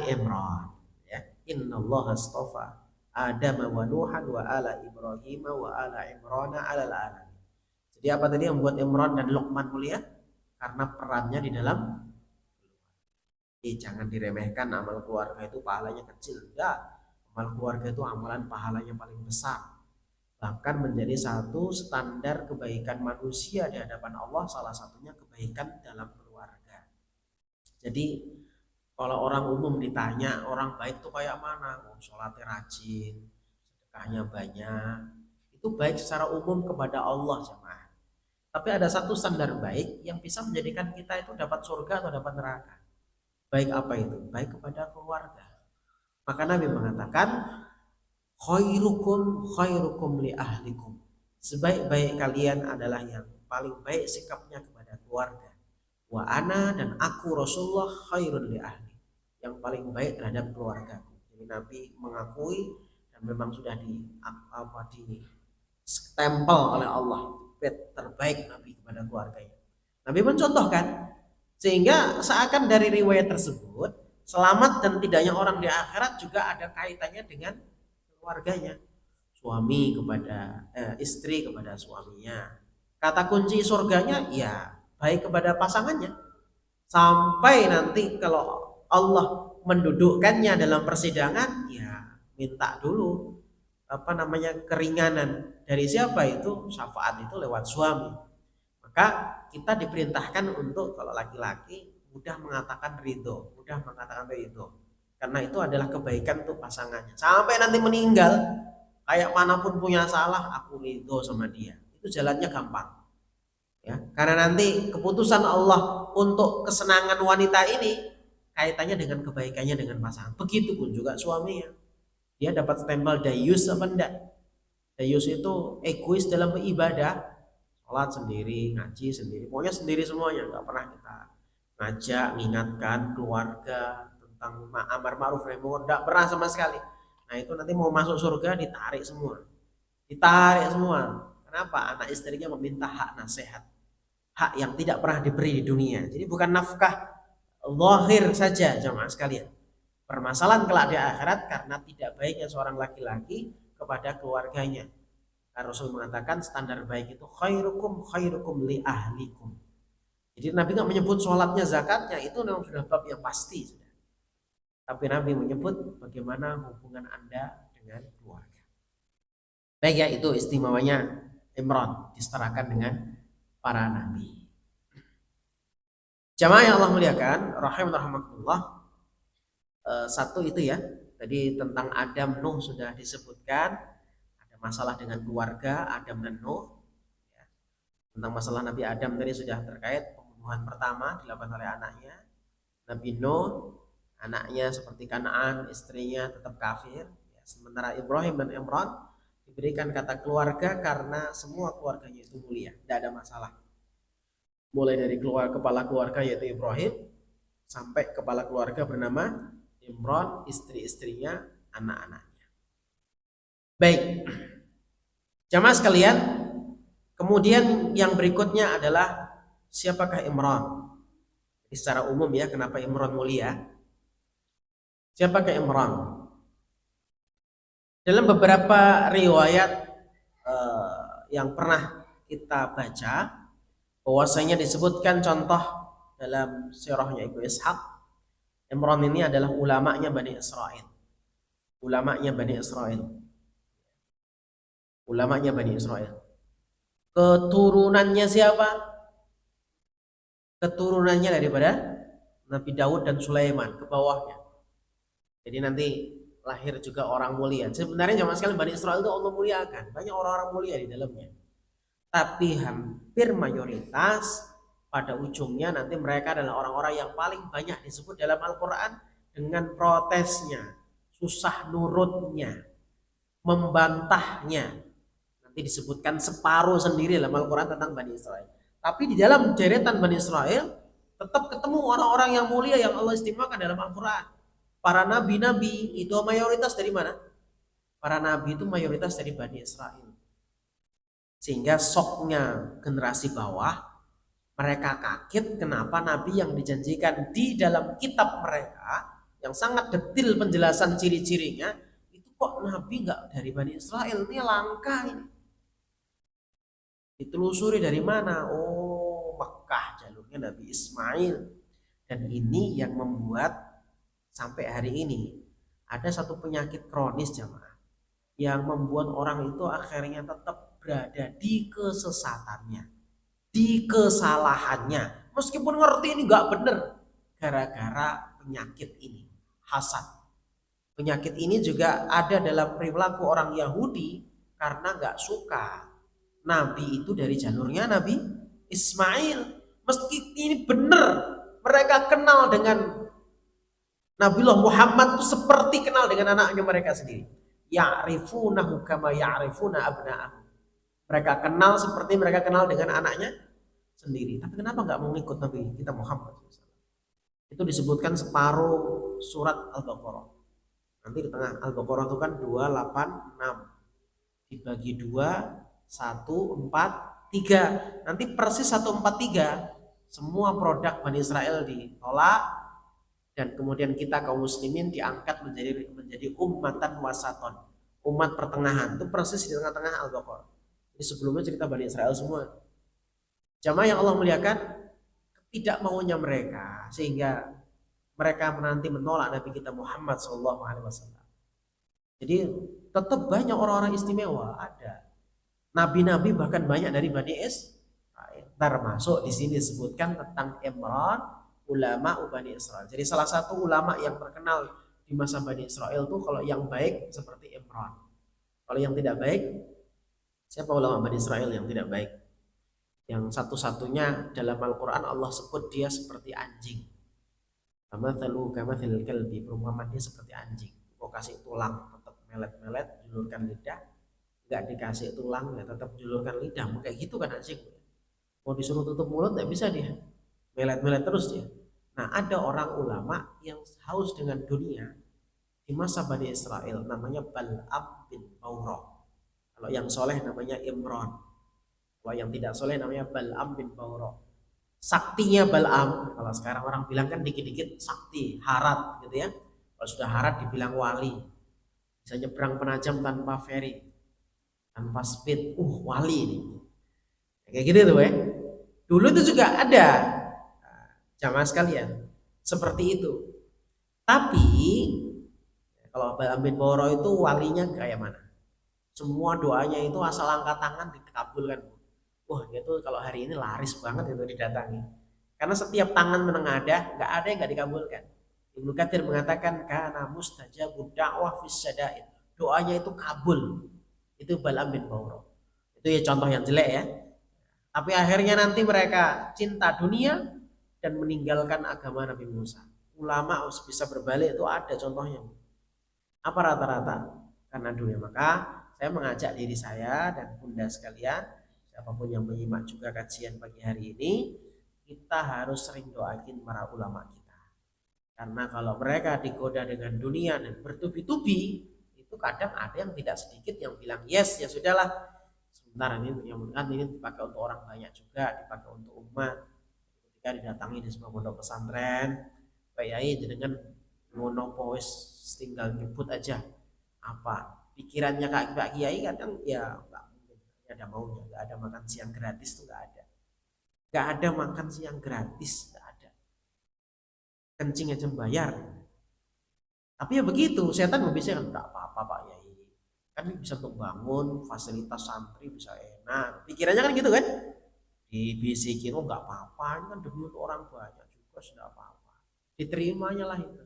Imran ya. Innallaha astofa Adam wa Nuhan wa ala Ibrahim wa ala Imran alal alamin. Jadi apa tadi yang membuat Imran dan Luqman mulia? Karena perannya di dalam. Jangan diremehkan amal keluarga itu pahalanya kecil. Enggak, amal keluarga itu amalan pahalanya paling besar. Bahkan menjadi satu standar kebaikan manusia di hadapan Allah, salah satunya kebaikan dalam keluarga. Jadi kalau orang umum ditanya orang baik itu kayak mana, sholatnya rajin, sedekahnya banyak, itu baik secara umum kepada Allah jemaah. Tapi ada satu standar baik yang bisa menjadikan kita itu dapat surga atau dapat neraka. Baik apa itu? Baik kepada keluarga. Maka Nabi mengatakan khairukum li ahlikum. Sebaik-baik kalian adalah yang paling baik sikapnya kepada keluarga. Wa ana, dan aku Rasulullah, khairun li ahli, yang paling baik terhadap keluarga. Jadi Nabi mengakui dan memang sudah di stempel oleh Allah terbaik Nabi kepada keluarganya. Nabi mencontohkan, sehingga seakan dari riwayat tersebut selamat dan tidaknya orang di akhirat juga ada kaitannya dengan keluarganya, suami kepada istri kepada suaminya. Kata kunci surganya ya baik kepada pasangannya, sampai nanti kalau Allah mendudukkannya dalam persidangan ya minta dulu keringanan dari siapa? Itu syafaat itu lewat suami. Maka kita diperintahkan untuk kalau laki-laki mudah mengatakan ridho, karena itu adalah kebaikan untuk pasangannya. Sampai nanti meninggal, kayak manapun punya salah, aku ridho sama dia. Itu jalannya gampang. Ya, karena nanti keputusan Allah untuk kesenangan wanita ini kaitannya dengan kebaikannya dengan pasangan. Begitupun juga suaminya. Dia dapat stempel dayus apa enggak? Dayus itu egois dalam beribadah, sholat sendiri, ngaji sendiri, pokoknya sendiri semuanya, nggak pernah kita ngajak, mengingatkan keluarga tentang amar ma'ruf nahi munkar, nggak pernah sama sekali. Nah itu nanti mau masuk surga ditarik semua. Kenapa? Anak istrinya meminta hak nasihat, hak yang tidak pernah diberi di dunia. Jadi bukan nafkah zahir saja jamaah sekalian. Permasalahan kelak di akhirat karena tidak baiknya seorang laki-laki kepada keluarganya. Karena Rasul mengatakan standar baik itu khairukum li ahlikum. Jadi Nabi nggak menyebut sholatnya, zakatnya, itu memang sudah bab yang pasti sudah. Tapi Nabi menyebut bagaimana hubungan Anda dengan keluarga. Baik ya, itu istimewanya Imran disetarakan dengan para nabi. Jamaah yang Allah muliakan, rahimakumullah. Satu itu ya, tadi tentang Adam Nuh sudah disebutkan, ada masalah dengan keluarga Adam dan Nuh ya. Tentang masalah Nabi Adam tadi sudah terkait pembunuhan pertama dilakukan oleh anaknya. Nabi Nuh, anaknya seperti Kanaan, istrinya tetap kafir ya. Sementara Ibrahim dan Imran diberikan kata keluarga karena semua keluarganya itu mulia, tidak ada masalah. Mulai dari kepala keluarga yaitu Ibrahim sampai kepala keluarga bernama Imran, istri-istrinya, anak-anaknya. Baik, jamaah sekalian, kemudian yang berikutnya adalah siapakah Imran? Jadi secara umum ya, kenapa Imran mulia? Siapakah Imran? Dalam beberapa riwayat yang pernah kita baca, bahwasanya disebutkan contoh dalam sirahnya Ibnu Ishaq, Imran ini adalah ulamanya Bani Israel. Keturunannya siapa? Keturunannya daripada Nabi Daud dan Sulaiman ke bawahnya. Jadi nanti lahir juga orang mulia. Sebenarnya zaman sekali Bani Israel itu Allah muliakan. Banyak orang-orang mulia di dalamnya. Tapi hampir mayoritas pada ujungnya nanti mereka adalah orang-orang yang paling banyak disebut dalam Al-Quran dengan protesnya, susah nurutnya, membantahnya. Nanti disebutkan separuh sendiri dalam Al-Quran tentang Bani Israel. Tapi di dalam deretan Bani Israel tetap ketemu orang-orang yang mulia yang Allah istimewakan dalam Al-Quran. Para nabi-nabi itu mayoritas dari mana? Para nabi itu mayoritas dari Bani Israel. Sehingga soknya generasi bawah, mereka kaget kenapa nabi yang dijanjikan di dalam kitab mereka yang sangat detail penjelasan ciri-cirinya itu kok nabi nggak dari Bani Israel. Ini langka ini. Ditelusuri dari mana? Oh, Mekah, jalurnya Nabi Ismail. Dan ini yang membuat sampai hari ini ada satu penyakit kronis jamaah yang membuat orang itu akhirnya tetap berada di kesesatannya, di kesalahannya, meskipun ngerti ini nggak benar, gara-gara penyakit ini, hasad. Penyakit ini juga ada dalam perilaku orang Yahudi karena nggak suka Nabi itu dari jalurnya Nabi Ismail. Meski ini benar, mereka kenal dengan Nabiullah Muhammad itu seperti kenal dengan anaknya mereka sendiri. Ya'rifunahu kama ya'rifuna abna'ahum. Mereka kenal seperti mereka kenal dengan anaknya sendiri. Tapi kenapa nggak mau ngikut Nabi kita Muhammad? Itu disebutkan separuh surat Al-Baqarah. Nanti di tengah Al-Baqarah itu kan 286 dibagi 2, 1, 4, 3. Nanti persis 143 semua produk Bani Israel ditolak, dan kemudian kita kaum muslimin diangkat menjadi ummatan wasaton, umat pertengahan. Itu persis di tengah-tengah Al-Baqarah. Ini sebelumnya cerita Bani Israel semua. Jamaah yang Allah muliakan, tidak maunya mereka sehingga mereka menanti menolak Nabi kita Muhammad SAW. Jadi tetap banyak orang-orang istimewa, ada nabi-nabi bahkan banyak dari Bani Israel. Termasuk di sini disebutkan tentang Imran, ulama Bani Israel. Jadi salah satu ulama yang terkenal di masa Bani Israel tuh kalau yang baik seperti Imran. Kalau yang tidak baik, siapa ulama Bani Israel yang tidak baik? Yang satu-satunya dalam Al-Quran Allah sebut dia seperti anjing. Kamathalu kamathil kalbi, perumpamaan dia seperti anjing. Kau kasih tulang tetap melet-melet, julurkan lidah. Nggak dikasih tulang ya tetap julurkan lidah. Kayak gitu kan anjing. Mau disuruh tutup mulut nggak bisa dia, melet-melet terus dia. Nah, ada orang ulama yang haus dengan dunia di masa Bani Israel, namanya Bal'am bin Bawrah. Kalau yang soleh namanya Imran, kalau yang tidak soleh namanya Bal'am bin Bawrah. Saktinya Bal'am, kalau sekarang orang bilang kan dikit-dikit sakti, harat gitu ya. Kalau sudah harat dibilang wali, bisa nyebrang penajam tanpa ferry, tanpa speed, wali ini. Kayak gitu tuh ya. Dulu itu juga ada, jamaah sekalian, seperti itu. Tapi kalau Bal'am bin Bawrah itu walinya kayak mana? Semua doanya itu asal angkat tangan dikabulkan. Wah, itu kalau hari ini laris banget itu didatangi. Karena setiap tangan menengadah, nggak ada yang nggak dikabulkan. Ibnu Katsir mengatakan kana mustajabud da'wah fis syada'id. Doanya itu kabul. Itu Bal'am bin Bawrah. Itu ya contoh yang jelek ya. Tapi akhirnya nanti mereka cinta dunia dan meninggalkan agama Nabi Musa. Ulama bisa berbalik itu ada contohnya. Apa rata-rata? Karena dunia. Maka saya mengajak diri saya dan bunda sekalian, siapapun yang menyimak juga kajian pagi hari ini, kita harus sering doain para ulama kita. Karena kalau mereka digoda dengan dunia dan bertubi-tubi, itu kadang ada yang tidak sedikit yang bilang yes ya sudahlah. Sebentar ini yang kan ini dipakai untuk orang banyak juga, dipakai untuk umat. Ketika didatangi di sebuah pondok pesantren, Pak Yai dengan monopowes tinggal nyebut aja apa pikirannya Pak Kiai kadang ya nggak mungkin ada maunya, nggak ada makan siang gratis tuh nggak ada makan siang gratis, nggak ada. Kencing aja bayar. Tapi ya begitu, setan membisikkan nggak apa-apa Pak Yai. Kan bisa untuk bangun fasilitas santri bisa enak. Pikirannya kan gitu kan? Dibisikin, oh nggak apa-apa, ini kan demi untuk orang banyak juga sudah apa-apa. Diterimanya lah itu.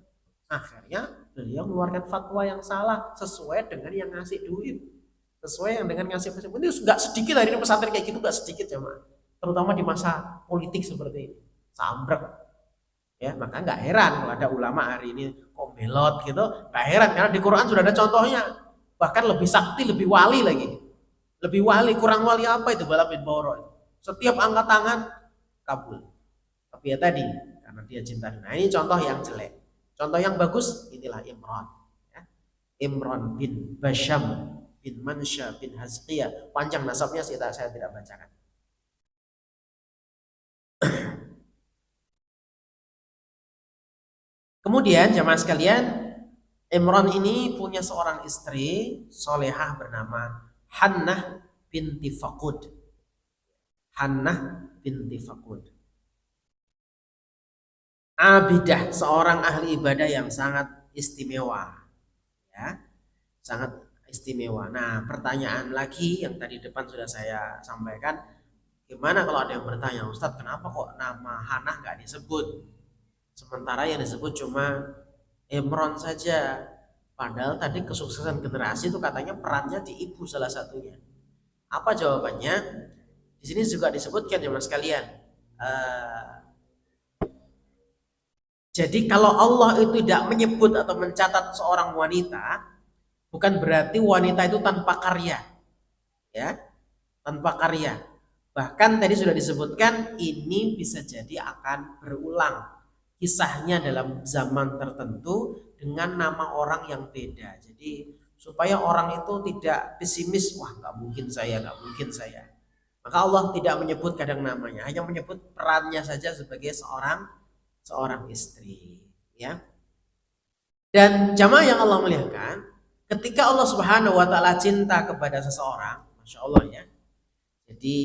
Akhirnya beliau mengeluarkan fatwa yang salah sesuai dengan yang ngasih duit, sesuai yang dengan ngasih pesantren. Ini nggak sedikit hari ini pesantren kayak gitu, nggak sedikit ya mak. Terutama di masa politik seperti ini, sambrek. Ya maka nggak heran kalau ada ulama hari ini kok belot gitu, nggak heran karena di Quran sudah ada contohnya. Bahkan lebih sakti, lebih wali lagi. Lebih wali, kurang wali apa itu Bal'am bin Bawrah. Setiap angkat tangan kabul. Tapi ya tadi karena dia cinta dunia. Nah, ini contoh yang jelek. Contoh yang bagus inilah Imran. Ya. Imran bin Basham bin Mansha bin Hazqiyah. Panjang nasabnya saya tidak bacakan. Kemudian jamaah sekalian, Imran ini punya seorang istri solehah bernama Hannah binti Faqud. Hannah binti Faqud. Abidah, seorang ahli ibadah yang sangat istimewa. Ya, sangat istimewa. Nah, pertanyaan lagi yang tadi depan sudah saya sampaikan. Gimana kalau ada yang bertanya, Ustadz kenapa kok nama Hannah nggak disebut? Sementara yang disebut cuma Imran saja. Padahal tadi kesuksesan generasi itu katanya perannya di ibu salah satunya. Apa jawabannya? Di sini juga disebutkan ya mas kalian. Jadi kalau Allah itu tidak menyebut atau mencatat seorang wanita, bukan berarti wanita itu tanpa karya, ya, tanpa karya. Bahkan tadi sudah disebutkan ini bisa jadi akan berulang. Kisahnya dalam zaman tertentu dengan nama orang yang beda. Jadi supaya orang itu tidak pesimis, wah nggak mungkin saya, nggak mungkin saya. Maka Allah tidak menyebut kadang namanya, hanya menyebut perannya saja sebagai seorang istri, ya. Dan jamaah yang Allah muliakan, ketika Allah Subhanahu wa taala cinta kepada seseorang, Masya Allah ya. Jadi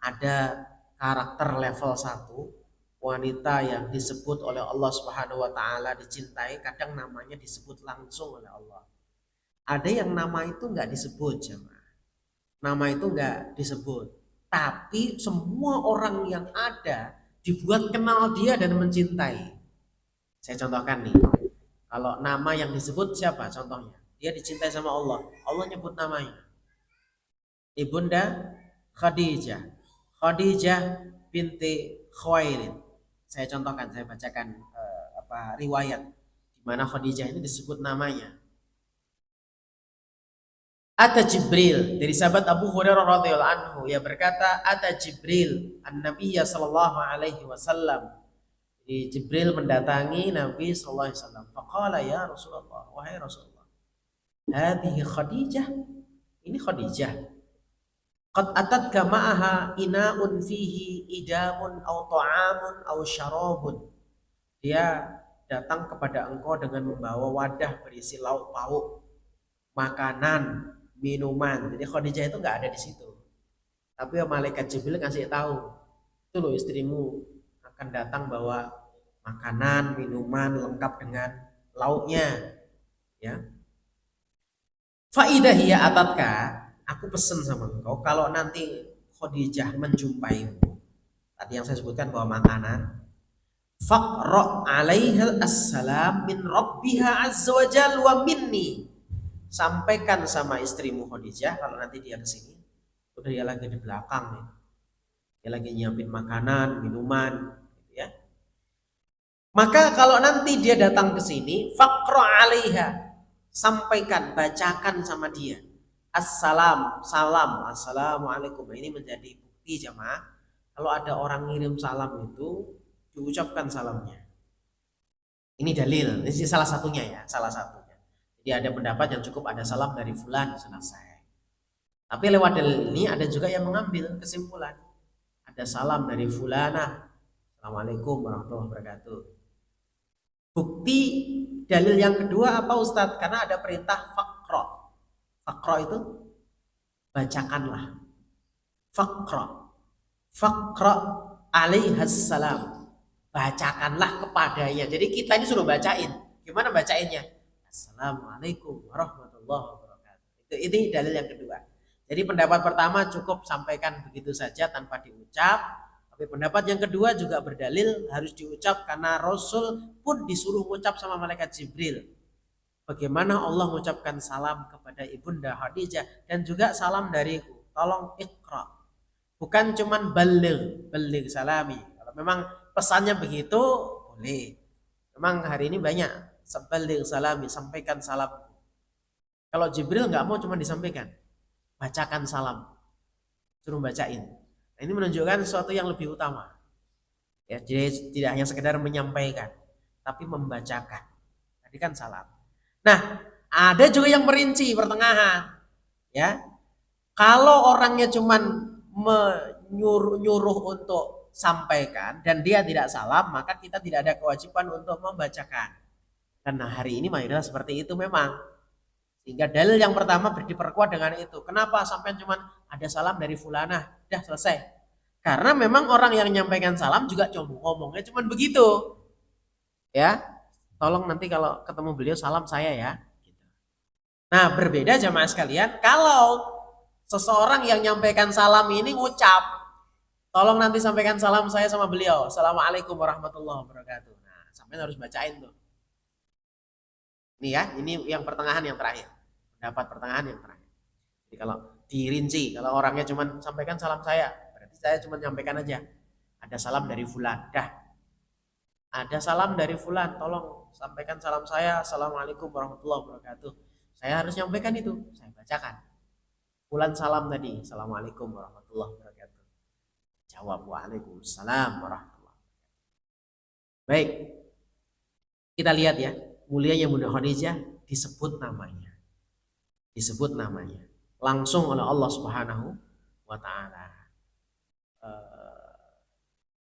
ada karakter level 1 wanita yang disebut oleh Allah Subhanahu wa taala dicintai, kadang namanya disebut langsung oleh Allah. Ada yang nama itu nggak disebut jemaah. Nama itu nggak disebut. Tapi semua orang yang ada dibuat kenal dia dan mencintai. Saya contohkan nih. Kalau nama yang disebut siapa contohnya? Dia dicintai sama Allah. Allah nyebut namanya. Ibunda Khadijah. Khadijah binti Khuwailid. Saya contohkan, saya bacakan riwayat di mana Khadijah ini disebut namanya. Ata Jibril, dari sahabat Abu Hurairah radhiyallahu anhu, ia berkata, Ata Jibril an-Nabiyya sallallahu alaihi wasallam. Jadi Jibril mendatangi Nabi sallallahu alaihi wasallam. Faqala ya Rasulullah, wahai Rasulullah, hadhihi Khadijah, ini Khadijah. Qad atatka ma'aha ina'un fihi idamun aw ta'amun aw syarabun. Dia datang kepada engkau dengan membawa wadah berisi lauk pauk, makanan, minuman. Jadi Khadijah itu nggak ada di situ. Tapi malaikat Jibril ngasih tahu, itu loh istrimu akan datang bawa makanan, minuman lengkap dengan lauknya. Ya. Faidah hiya atatka, aku pesen sama engkau kalau nanti Khadijah menjumpaimu, tadi yang saya sebutkan bahwa makanan, faqra 'alaiha assalam min rabbiha azza wa jalla wa minni. Sampaikan sama istrimu Khadijah kalau nanti dia kesini, udah dia lagi di belakang nih, dia lagi nyiapin makanan, minuman, gitu ya. Maka kalau nanti dia datang ke sini, faqra 'alaiha, sampaikan, bacakan sama dia, assalam, salam, assalamualaikum. Ini menjadi bukti jamaah, kalau ada orang ngirim salam itu diucapkan salamnya. Ini dalil, ini salah satunya ya, salah satunya. Jadi ada pendapat yang cukup ada salam dari fulan selesai. Tapi lewat dalil ini ada juga yang mengambil kesimpulan. Ada salam dari fulana, assalamualaikum warahmatullahi wabarakatuh. Bukti dalil yang kedua apa Ustadz? Karena ada perintah faqra. Faqra itu bacakanlah. Faqra. Faqra alaihas salam. Bacakanlah kepadanya. Jadi kita ini suruh bacain. Gimana bacainnya? Assalamualaikum warahmatullahi wabarakatuh. Ini dalil yang kedua. Jadi pendapat pertama cukup sampaikan begitu saja tanpa diucap. Tapi pendapat yang kedua juga berdalil harus diucap karena Rasul pun disuruh mengucap sama malaikat Jibril. Bagaimana Allah mengucapkan salam kepada Ibunda Khadijah dan juga salam dariku. Tolong iqra. Bukan cuman baligh salami. Kalau memang pesannya begitu boleh. Memang hari ini banyak sebaligh salami, sampaikan salam. Kalau Jibril nggak mau cuma disampaikan, bacakan salam, suruh bacain. Nah, ini menunjukkan sesuatu yang lebih utama. Ya, jadi tidak hanya sekedar menyampaikan, tapi membacakan. Tadi kan salam. Nah, ada juga yang merinci pertengahan. Ya, kalau orangnya cuma menyuruh untuk sampaikan dan dia tidak salam, maka kita tidak ada kewajiban untuk membacakan. Karena hari ini mayoritas seperti itu memang. Sehingga dalil yang pertama diperkuat dengan itu. Kenapa sampai cuma ada salam dari fulanah, dah selesai. Karena memang orang yang menyampaikan salam juga ngomongnya cuma begitu. Ya, tolong nanti kalau ketemu beliau salam saya ya. Nah, berbeda jamaah sekalian, kalau seseorang yang menyampaikan salam ini ngucap, tolong nanti sampaikan salam saya sama beliau. Assalamualaikum warahmatullahi wabarakatuh. Nah, sampai harus bacain tuh. Ini ya, ini yang pertengahan yang terakhir. Pendapat pertengahan yang terakhir. Jadi kalau dirinci, kalau orangnya cuma sampaikan salam saya, berarti saya cuma nyampaikan aja. Ada salam dari fulan, dah. Ada salam dari fulan, tolong sampaikan salam saya. Assalamualaikum warahmatullahi wabarakatuh. Saya harus nyampaikan itu, saya bacakan. Fulan salam tadi, assalamualaikum warahmatullahi wabarakatuh. Jawab waalaikumsalam warahmatullahi wabarakatuh. Baik, kita lihat ya. Mulianya Bunda Khadijah disebut namanya. Disebut namanya langsung oleh Allah Subhanahu wa taala.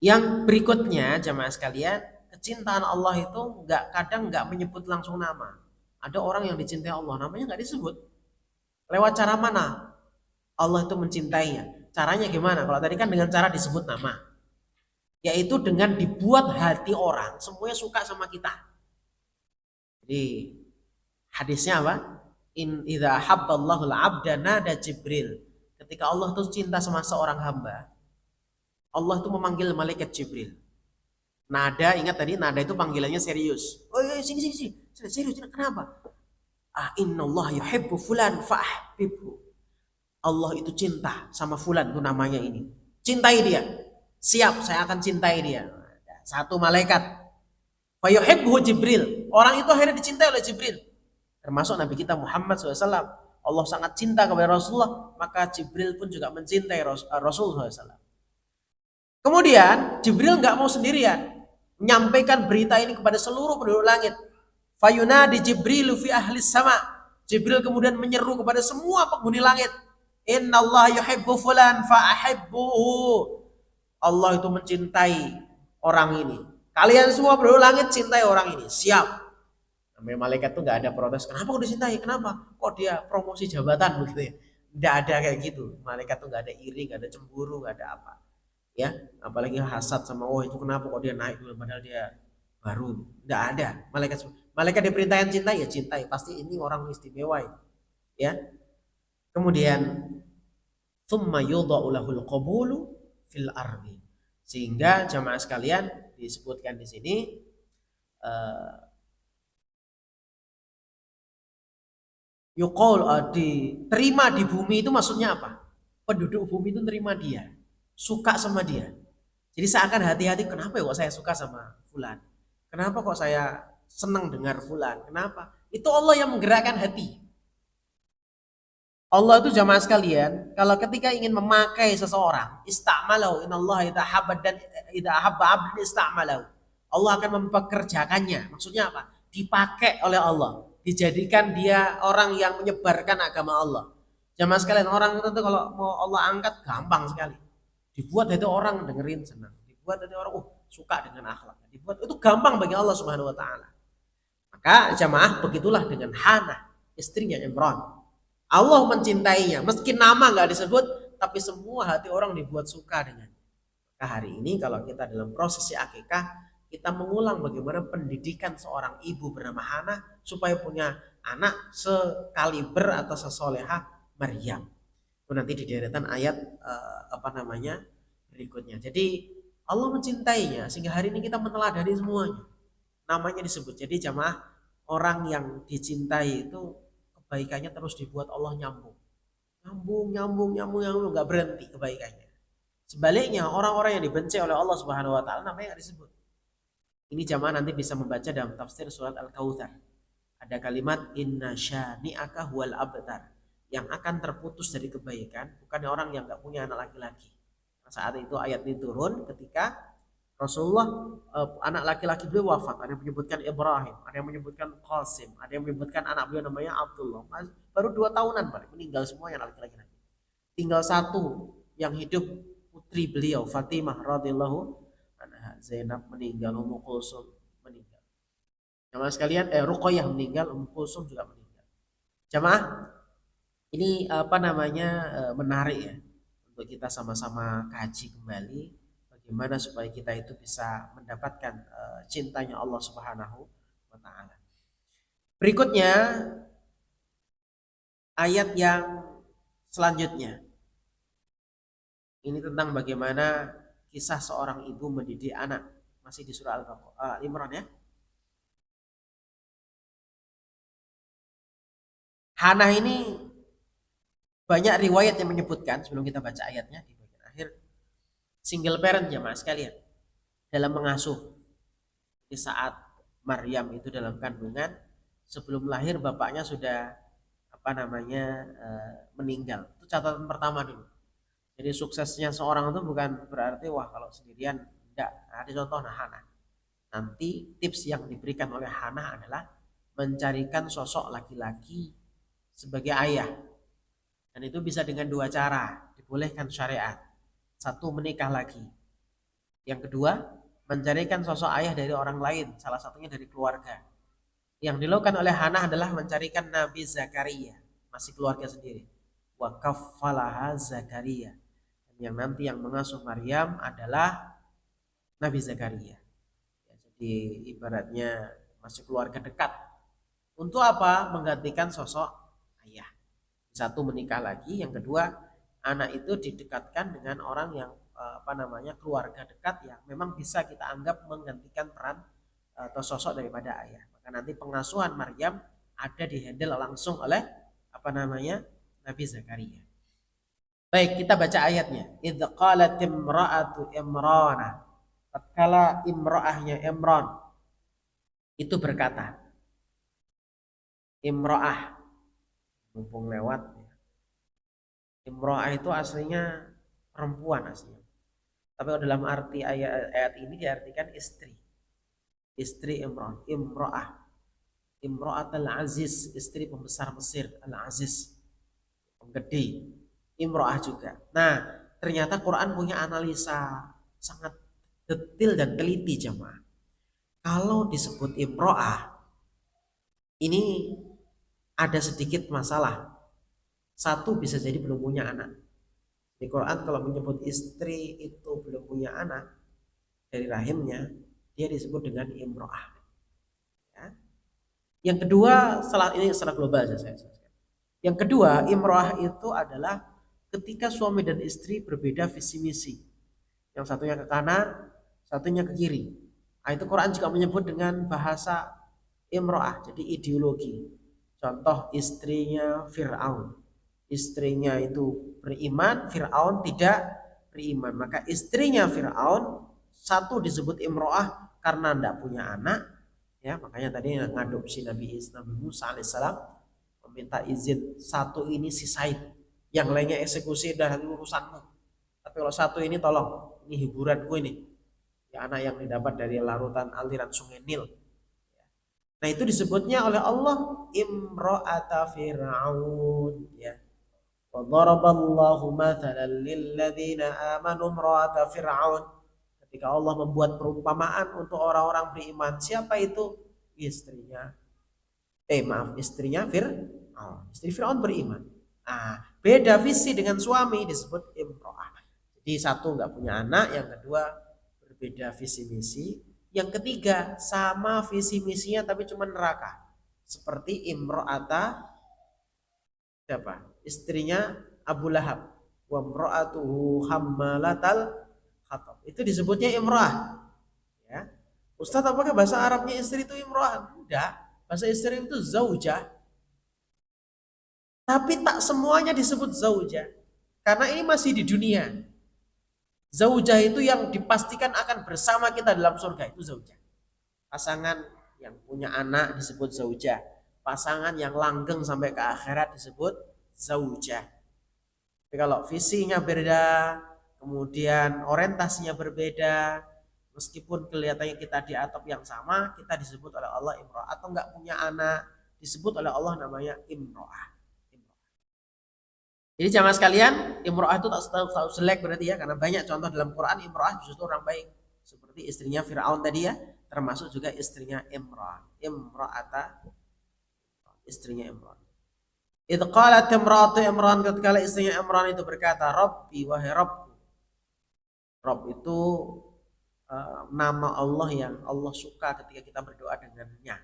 Yang berikutnya jamaah sekalian, kecintaan Allah itu kadang nggak menyebut langsung nama. Ada orang yang dicintai Allah, namanya nggak disebut. Lewat cara mana Allah itu mencintainya? Caranya gimana? Kalau tadi kan dengan cara disebut nama, yaitu dengan dibuat hati orang semuanya suka sama kita. Jadi hadisnya apa? In idza habballahu al-'abda nada Jibril. Ketika Allah itu cinta sama seorang hamba, Allah itu memanggil malaikat Jibril. Nada, ingat tadi nada itu panggilannya serius. Oh iya, sini. Serius, kenapa? Innallaha yuhibbu fulan fa'ahbibhu. Allah itu cinta sama fulan, itu namanya ini. Cintai dia. Siap, saya akan cintai dia. Satu malaikat. Fa yuhibbuhu Jibril. Orang itu akhirnya dicintai oleh Jibril. Termasuk Nabi kita Muhammad SAW. Allah sangat cinta kepada Rasulullah, maka Jibril pun juga mencintai Rasulullah SAW. Kemudian Jibril nggak mau sendirian, menyampaikan berita ini kepada seluruh penduduk langit. Fayunadi Jibrilu fi ahli sama. Jibril kemudian menyeru kepada semua penghuni langit. Innallaha yuhibbu fulan fa'ahibbuhu. Allah itu mencintai orang ini. Kalian semua penduduk langit cintai orang ini. Siap. Namanya malaikat tuh nggak ada protes. Kenapa kok dicintai? Kenapa? Kok dia promosi jabatan begitu ya? Nggak ada kayak gitu. Malaikat tuh nggak ada iri, nggak ada cemburu, nggak ada apa. Ya, apalagi hasad sama itu kenapa kok dia naik dulu padahal dia baru. Nggak ada. Malaikat diperintahkan cintai ya cintai. Pasti ini orang istimewa ya. Kemudian thumma yudha'u lahul qabulu fil ardi. Sehingga jamaah sekalian disebutkan di sini diterima di bumi itu maksudnya apa? Penduduk bumi itu terima dia, suka sama dia. Jadi seakan hati-hati, kenapa kok saya suka sama fulan? Kenapa kok saya senang dengar fulan? Kenapa? Itu Allah yang menggerakkan hati. Allah itu jamaah sekalian, kalau ketika ingin memakai seseorang, ista'malahu, innallaha idza ahabba 'abdan ista'malahu. Allah akan mempekerjakannya. Maksudnya apa? Dipakai oleh Allah, dijadikan dia orang yang menyebarkan agama Allah. Jamaah sekalian, orang itu kalau mau Allah angkat gampang sekali. Dibuat itu orang dengerin senang. Dibuat itu orang suka dengan akhlak. Dibuat itu gampang bagi Allah Subhanahu wa taala. Maka jamaah begitulah dengan Hana, istrinya Imran. Allah mencintainya, meski nama nggak disebut, tapi semua hati orang dibuat suka dengan. Maka hari ini kalau kita dalam prosesi akikah, kita mengulang bagaimana pendidikan seorang ibu bernama Hana supaya punya anak sekaliber atau sesolehah Maryam. Itu nanti di deretan ayat berikutnya. Jadi Allah mencintainya sehingga hari ini kita meneladani semuanya. Namanya disebut. Jadi jamaah, orang yang dicintai itu kebaikannya terus dibuat Allah nyambung, nggak berhenti kebaikannya. Sebaliknya orang-orang yang dibenci oleh Allah Subhanahu wa taala namanya nggak disebut. Ini jamaah nanti bisa membaca dalam tafsir surat Al-Kautsar. Ada kalimat inna syani'aka huwal abtar, yang akan terputus dari kebaikan bukan orang yang nggak punya anak laki-laki. Saat itu ayat ini turun ketika Rasulullah anak laki-laki beliau wafat. Ada yang menyebutkan Ibrahim, ada yang menyebutkan Qasim, ada yang menyebutkan anak beliau namanya Abdullah. Baru 2 tahunan meninggal semua yang laki-laki. Tinggal satu yang hidup, putri beliau Fatimah radhiyallahu anha. Zainab meninggal, Ummu Kulsum meninggal. Jamaah sekalian, Ruqayyah meninggal, Ummu Kulsum juga meninggal. Jamaah, ini menarik ya untuk kita sama-sama kaji kembali. Bagaimana supaya kita itu bisa mendapatkan cintanya Allah Subhanahu wa taala. Berikutnya ayat yang selanjutnya. Ini tentang bagaimana kisah seorang ibu mendidik anak. Masih di surah Al-Imran ya. Hana ini banyak riwayat yang menyebutkan, sebelum kita baca ayatnya di bagian akhir, single parent jamaah sekalian dalam mengasuh. Di saat Maryam itu dalam kandungan, sebelum lahir bapaknya sudah meninggal. Itu catatan pertama dulu. Jadi suksesnya seorang itu bukan berarti kalau sendirian, enggak. Ada contoh Hana. Nanti tips yang diberikan oleh Hana adalah mencarikan sosok laki-laki sebagai ayah. Dan itu bisa dengan 2 cara, dibolehkan syariat. Satu, menikah lagi. Yang kedua, mencarikan sosok ayah dari orang lain, salah satunya dari keluarga. Yang dilakukan oleh Hana adalah mencarikan Nabi Zakaria, masih keluarga sendiri. Wa kaffalaha Zakaria. Yang nanti yang mengasuh Maryam adalah Nabi Zakaria. Ya, jadi ibaratnya masih keluarga dekat. Untuk apa? Menggantikan sosok ayah. Satu, menikah lagi. Yang kedua, anak itu didekatkan dengan orang yang keluarga dekat yang memang bisa kita anggap menggantikan peran atau sosok daripada ayah. Maka nanti pengasuhan Maryam ada dihandle langsung oleh Nabi Zakaria. Baik, kita baca ayatnya. Idz qalat imra'atu Imran. Tatkala imra'ahnya Imran itu berkata. Imra'ah, mumpung lewat. Imra'ah itu aslinya perempuan aslinya. Tapi dalam arti ayat ini diartikan istri. Istri Imran, Imra'ah. Imra'at al-Aziz, istri pembesar Mesir, al-Aziz, penggede. Imra'ah juga. Nah, ternyata Quran punya analisa sangat detail dan teliti jemaah. Kalau disebut Imra'ah, ini ada sedikit masalah. Satu, bisa jadi belum punya anak. Di Quran kalau menyebut istri itu belum punya anak dari rahimnya, dia disebut dengan imro'ah. Ya. Yang kedua, ini secara global saya. Yang kedua, imro'ah itu adalah ketika suami dan istri berbeda visi misi. Yang satunya ke kanan, satunya ke kiri. Nah, itu Quran juga menyebut dengan bahasa imro'ah, jadi ideologi. Contoh, istrinya Fir'aun. Istrinya itu beriman, Fir'aun tidak beriman. Maka istrinya Fir'aun satu disebut imro'ah karena tidak punya anak, ya makanya tadi ngadopsi Nabi Musa alaihissalam, meminta izin, satu ini sisain, yang lainnya eksekusi dan urusanmu. Tapi kalau satu ini tolong, ini hiburanku ini, ya anak yang didapat dari larutan aliran sungai Nil. Nah itu disebutnya oleh Allah imro'ata Fir'aun, ya. Wa daraballahu mathalan lilladzina amanu imra'ata Fir'aun. Ketika Allah membuat perumpamaan untuk orang-orang beriman, siapa itu? Istrinya Fir'aun. Istri Fir'aun beriman. Nah, beda visi dengan suami disebut imro'ah. Jadi satu nggak punya anak, yang kedua berbeda visi misi, yang ketiga sama visi misinya tapi cuma neraka. Seperti imro'ata siapa? Istrinya Abu Lahab. Wa imro'atuhu hammalatal hatab. Itu disebutnya imro'ah. Ya. Ustadz, apakah bahasa Arabnya istri itu imro'ah? Enggak. Bahasa istri itu zaujah. Tapi tak semuanya disebut zaujah. Karena ini masih di dunia. Zaujah itu yang dipastikan akan bersama kita dalam surga, itu zaujah. Pasangan yang punya anak disebut zaujah. Pasangan yang langgeng sampai ke akhirat disebut zaujah. Tapi kalau visinya beda, kemudian orientasinya berbeda, meskipun kelihatannya kita di atap yang sama, kita disebut oleh Allah imro'ah. Atau enggak punya anak, disebut oleh Allah namanya imro'ah. Jadi jamaah sekalian, imro'ah itu tak tahu selek berarti ya, karena banyak contoh dalam Quran imro'ah justru orang baik. Seperti istrinya Fir'aun tadi ya, termasuk juga istrinya Imran. Imra'ata, istrinya Imran. Idz qalat imra'atu Imran, ketika istrinya Imran itu berkata, Rabbi, wahai Rabbku. Rabb itu nama Allah yang Allah suka ketika kita berdoa dengannya.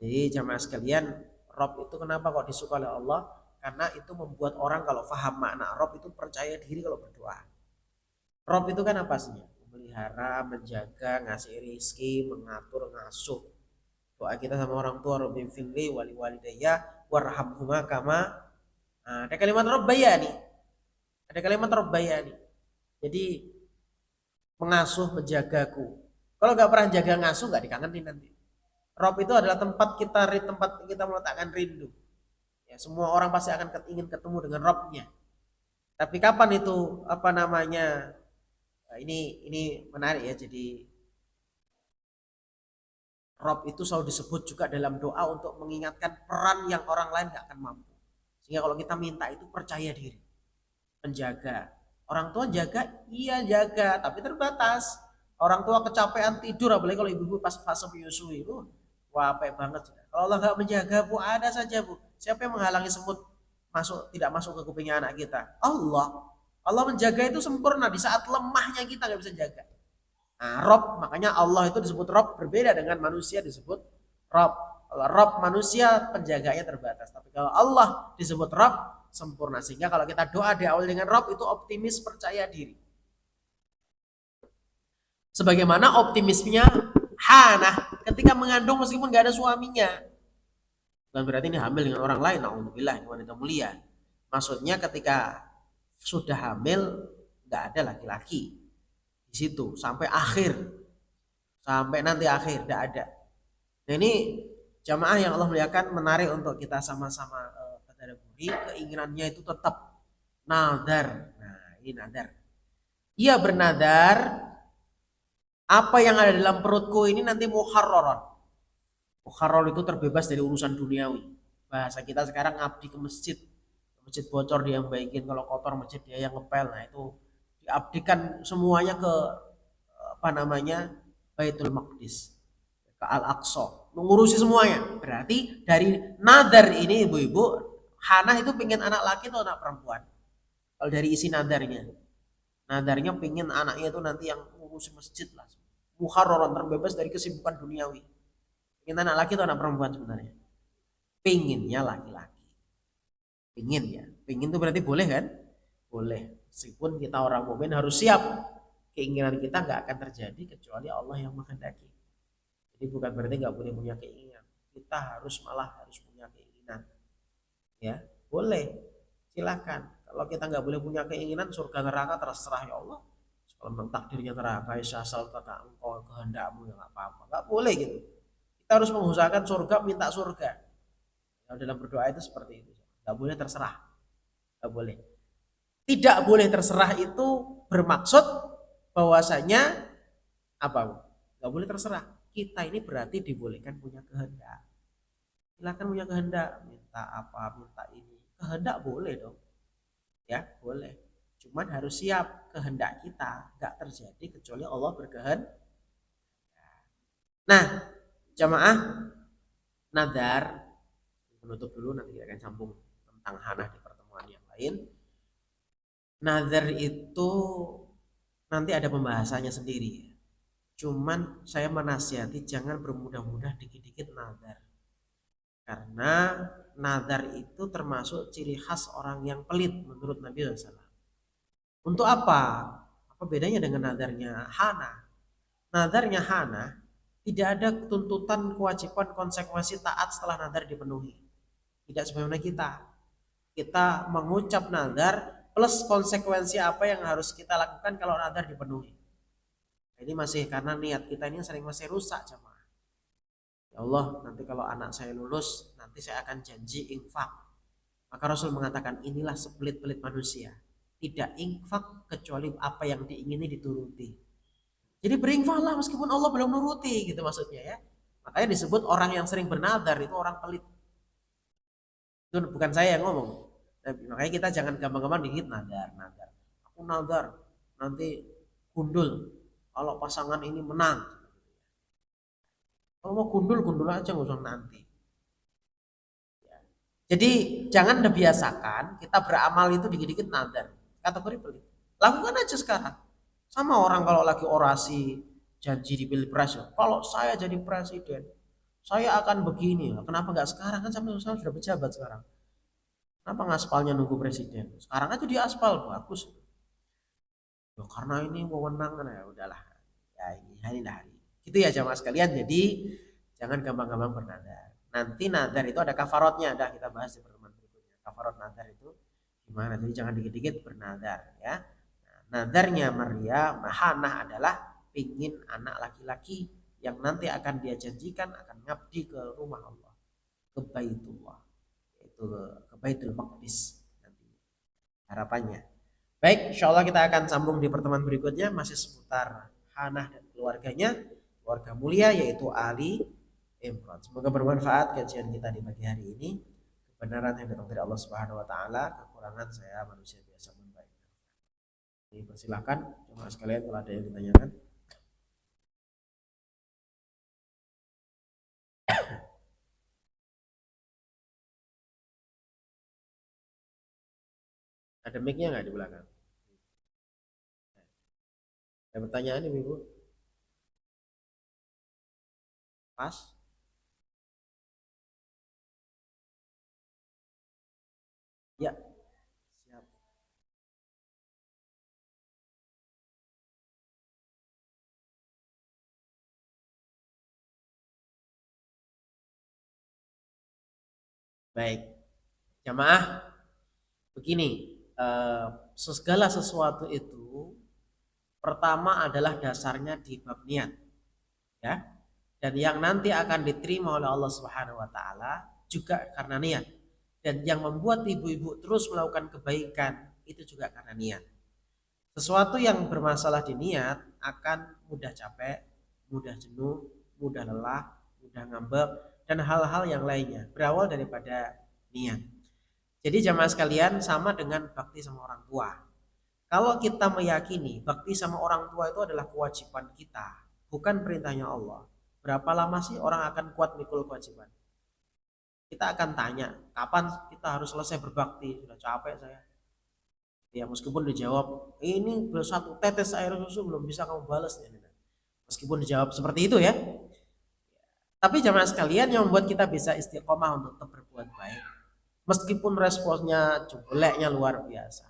Jadi jamaah sekalian, Rabb itu kenapa kok disuka oleh Allah? Karena itu membuat orang kalau paham makna Rabb itu percaya diri kalau berdoa. Rabb itu kan apa sih? Memelihara, menjaga, ngasih rezeki, mengatur, ngasuh. Doa kita sama orang tua, Rabbi firli wali walidayya warhamhuma kama. Nah, ada kalimat Rabbayani. Ada kalimat Rabbayani. Jadi mengasuh, menjagaku. Kalau nggak pernah jaga ngasuh, nggak dikangenin nanti. Rabb itu adalah tempat kita meletakkan rindu. Ya, semua orang pasti akan ingin ketemu dengan Rabbnya. Tapi kapan itu ini menarik ya. Jadi Rabb itu selalu disebut juga dalam doa untuk mengingatkan peran yang orang lain gak akan mampu. Sehingga kalau kita minta itu percaya diri, menjaga, Orang tua jaga, iya jaga, tapi terbatas. Orang tua kecapean tidur, apalagi kalau ibu-ibu pas fase menyusui itu, wah capek banget. Kalau Allah nggak menjaga bu, ada saja bu. Siapa yang menghalangi semut tidak masuk ke kupingnya anak kita? Allah. Allah menjaga itu sempurna di saat lemahnya kita nggak bisa jaga. Nah, Rob, makanya Allah itu disebut Rob, berbeda dengan manusia disebut Rob. Kalau Rob manusia penjaganya terbatas, tapi kalau Allah disebut Rob sempurna. Sehingga kalau kita doa diawali dengan Rob itu optimis, percaya diri. Sebagaimana optimisnya Hana ketika mengandung meskipun gak ada suaminya. Bukan berarti ini hamil dengan orang lain, alhamdulillah, ini wanita mulia. Maksudnya ketika sudah hamil gak ada laki-laki di situ sampai akhir, sampai nanti akhir gak ada. Nah ini jamaah yang Allah muliakan, menarik untuk kita sama-sama tadabburi. Keinginannya itu tetap nadar. Nah ini nadar. Ia bernadar apa yang ada dalam perutku ini nanti muharraron. Muharrar itu terbebas dari urusan duniawi. Bahasa kita sekarang ngabdi ke masjid. Masjid bocor dia yang baikin, kalau kotor masjid dia yang ngepel. Nah itu diabdikan semuanya ke Baitul Maqdis, ke Al-Aqsa, mengurusi semuanya. Berarti dari nadar ini ibu-ibu, Hana itu pengen anak laki atau anak perempuan? Kalau dari isi nadarnya pengen anaknya itu nanti yang ngurusi masjid lah. Muharraran, terbebas dari kesibukan duniawi. Pengen anak laki atau anak perempuan sebenarnya? Pengennya laki-laki. Pengen ya. Pengen itu berarti boleh kan? Boleh. Meskipun kita orang mukmin harus siap. Keinginan kita nggak akan terjadi kecuali Allah yang menghendaki. Jadi bukan berarti nggak boleh punya keinginan. Kita malah harus punya keinginan. Ya, boleh. Silakan. Kalau kita nggak boleh punya keinginan, surga neraka terserah ya Allah. Kalau memang takdirnya neraka, asal kata engkau kehendakmu ya nggak apa-apa. Nggak boleh gitu. Kita harus mengusahakan surga, minta surga. Kalau dalam berdoa itu seperti itu. Nggak boleh terserah. Nggak boleh. Tidak boleh terserah itu bermaksud bahwasanya apa? Nggak boleh terserah. Kita ini berarti dibolehkan punya kehendak. Silakan punya kehendak, minta apa, minta ini. Kehendak boleh dong. Ya, boleh. Cuman harus siap, kehendak kita nggak terjadi kecuali Allah berkehendak. Nah, jamaah, nadar, menutup dulu, nanti kita akan sambung tentang Hana di pertemuan yang lain. Nadar itu nanti ada pembahasannya sendiri. Cuman saya menasihati jangan bermudah-mudah dikit-dikit nadar. Karena nadar itu termasuk ciri khas orang yang pelit menurut Nabi SAW. Untuk apa? Apa bedanya dengan nadarnya Hana? Nadarnya Hana tidak ada tuntutan, kewajiban, konsekuensi taat setelah nadar dipenuhi. Tidak sebagaimana kita. Kita mengucap nadar plus konsekuensi apa yang harus kita lakukan kalau nadar dipenuhi. Ini masih karena niat kita ini sering masih rusak jemaah. Ya Allah, nanti kalau anak saya lulus, nanti saya akan janji infak. Maka Rasul mengatakan inilah sepelit-pelit manusia. Tidak infak kecuali apa yang diingini dituruti. Jadi berinfaklah meskipun Allah belum nuruti gitu maksudnya ya. Makanya disebut orang yang sering bernadar itu orang pelit. Itu bukan saya yang ngomong. Makanya kita jangan gampang-gampang dikit nadar. Aku nadar nanti gundul kalau pasangan ini menang. Kalau mau gundul aja nggak usah nanti. Jadi jangan dibiasakan kita beramal itu dikit-dikit nadar. Kategori pelit. Lakukan aja sekarang. Sama orang kalau lagi orasi janji di pilpres ya. Kalau saya jadi presiden, saya akan begini. Kenapa nggak sekarang? Kan sampai sudah pejabat sekarang. Kenapa ngaspalnya nunggu presiden? Sekarang aja di aspal bagus. Ya, karena ini wewenang ya udahlah. Ya ini hari. Gitu ya jamaah sekalian. Jadi jangan gampang-gampang bernadar. Nanti nadar itu ada kafarotnya. Ada kita bahas di pertemuan berikutnya. Kafarot nadar itu gimana? Jadi jangan dikit-dikit bernadar ya. Nadarnya Maria Mahanah adalah pingin anak laki-laki yang nanti akan dia janjikan akan ngabdi ke rumah Allah, ke Baitullah, yaitu ke Baitul Maqdis nanti harapannya. Baik, insya Allah kita akan sambung di pertemuan berikutnya masih seputar Hanah dan keluarganya, keluarga mulia yaitu Ali Imran. Semoga bermanfaat kajian kita di pagi hari ini. Kebenaran yang datang dari Allah Subhanahu Wa Taala, kekurangan saya manusia biasa. Persilakan jemaah sekalian kalau ada yang ditanyakan. Ada mic-nya nggak di belakang? Ada pertanyaan ini, Bu? Pas? Ya, siap. Baik, jamaah, begini, segala sesuatu itu pertama adalah dasarnya di bab niat, ya. Dan yang nanti akan diterima oleh Allah Subhanahu wa taala juga karena niat. Dan yang membuat ibu-ibu terus melakukan kebaikan itu juga karena niat. Sesuatu yang bermasalah di niat akan mudah capek, mudah jenuh, mudah lelah, mudah ngambek, dan hal-hal yang lainnya berawal daripada niat. Jadi jamaah sekalian, sama dengan bakti sama orang tua. Kalau kita meyakini bakti sama orang tua itu adalah kewajiban kita, bukan perintahnya Allah, berapa lama sih orang akan kuat mikul kewajiban? Kita akan tanya, kapan kita harus selesai berbakti? Sudah capek saya. Ya meskipun dijawab, ini satu tetes air susu belum bisa kamu balas. Meskipun dijawab seperti itu ya. Tapi jamaah sekalian, yang membuat kita bisa istiqomah untuk tetap berbuat baik, meskipun responnya jeleknya luar biasa,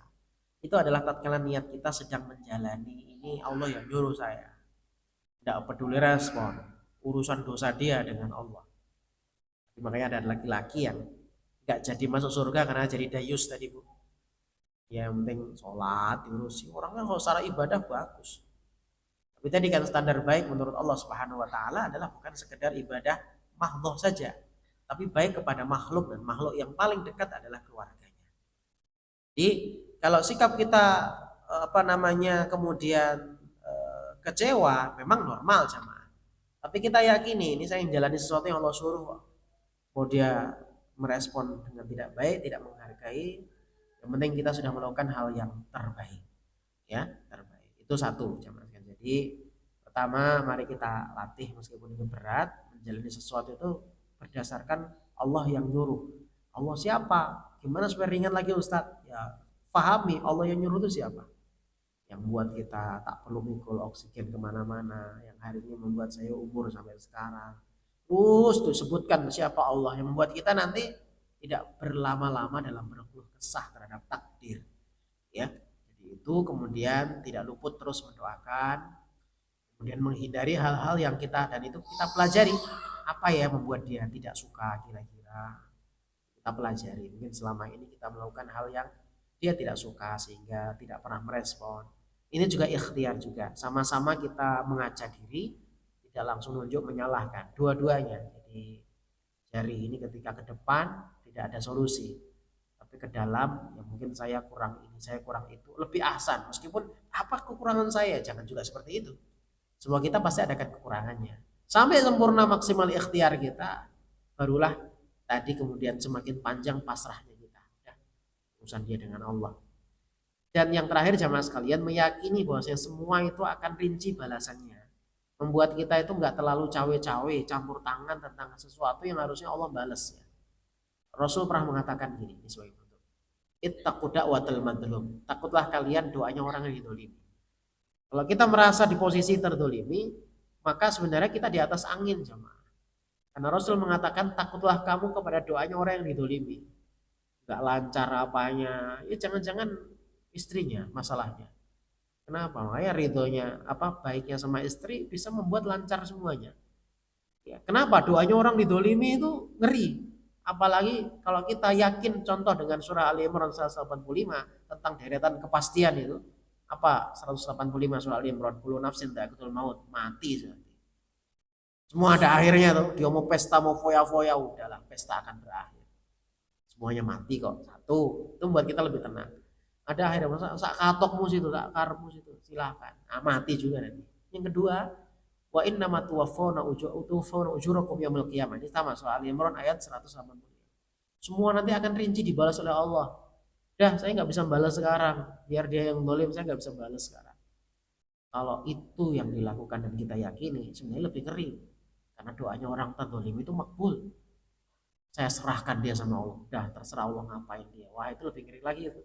itu adalah tatkala niat kita sedang menjalani ini Allah yang nyuruh saya. Tidak peduli respon, urusan dosa dia dengan Allah. Makanya ada laki-laki yang nggak jadi masuk surga karena jadi dayus tadi, Bu. Ya yang penting sholat diurusi, orangnya kalau secara ibadah bagus. Tapi tadi kan standar baik menurut Allah Subhanahu wa taala adalah bukan sekedar ibadah mahdhah saja, tapi baik kepada makhluk, dan makhluk yang paling dekat adalah keluarganya. Jadi kalau sikap kita kemudian kecewa, memang normal jamaah. Tapi kita yakini ini saya menjalani sesuatu yang Allah suruh. Mau dia merespon dengan tidak baik, tidak menghargai, yang penting kita sudah melakukan hal yang terbaik, ya terbaik. Itu satu jamaah. Jadi pertama mari kita latih meskipun itu berat, menjalani sesuatu itu berdasarkan Allah yang nyuruh. Allah siapa? Gimana supaya ringan lagi Ustadz? Ya pahami Allah yang nyuruh itu siapa. Yang buat kita tak perlu mikul oksigen kemana-mana, yang hari ini membuat saya umur sampai sekarang. Terus tuh sebutkan siapa Allah yang membuat kita nanti tidak berlama-lama dalam berkeluh kesah terhadap takdir, ya. Itu kemudian tidak luput terus mendoakan, kemudian menghindari hal-hal yang kita, dan itu kita pelajari apa ya membuat dia tidak suka, kira-kira kita pelajari. Mungkin selama ini kita melakukan hal yang dia tidak suka sehingga tidak pernah merespon. Ini juga ikhtiar juga, sama-sama kita mengajak diri, tidak langsung nunjuk menyalahkan dua-duanya. Jadi jari ini ketika ke depan tidak ada solusi, tapi ke dalam ya mungkin saya kurang ini, saya kurang itu, lebih ahsan. Meskipun apa kekurangan saya, jangan juga seperti itu. Semua kita pasti ada kekurangannya. Sampai sempurna maksimal ikhtiar kita, barulah tadi kemudian semakin panjang pasrahnya kita. Ya, urusan dia dengan Allah. Dan yang terakhir jamaah sekalian, meyakini bahwasanya semua itu akan rinci balasannya. Membuat kita itu nggak terlalu cawe-cawe, campur tangan tentang sesuatu yang harusnya Allah balas. Ya. Rasul pernah mengatakan gini, sesuai itu. Ittaqu da'watal madlum. Takutlah kalian doanya orang yang didolimi. Kalau kita merasa di posisi terdolimi, maka sebenarnya kita di atas angin jemaah. Karena Rasul mengatakan takutlah kamu kepada doanya orang yang didolimi. Gak lancar apanya, ya jangan-jangan istrinya masalahnya. Kenapa? Makanya ridhonya baiknya sama istri bisa membuat lancar semuanya. Ya, kenapa doanya orang didolimi itu ngeri? Apalagi kalau kita yakin, contoh dengan surah Ali Imran 185 tentang deretan kepastian itu. Apa 185 surah Ali Imran, kullu nafsin dha'iqatul maut, mati. Semua ada akhirnya tuh. Dia mau pesta, mau foya-foya, udahlah pesta akan berakhir. Semuanya mati kok. Satu, itu membuat kita lebih tenang. Ada akhirnya masa sak katokmu situ, sak karepmu situ, silakan. Nah, mati juga nanti. Yang kedua, wa innama tuwaffawna ujurakum yaumil qiyamah. Ini sama soal Ali Imran ayat 180. Semua nanti akan rinci dibalas oleh Allah. Dah, saya nggak bisa balas sekarang. Biar dia yang zalim, saya nggak bisa balas sekarang. Kalau itu yang dilakukan dan kita yakini, sebenarnya lebih ngeri. Karena doanya orang terzalim itu makbul. Saya serahkan dia sama Allah. Dah, terserah Allah ngapain dia. Wah, itu lebih ngeri lagi itu.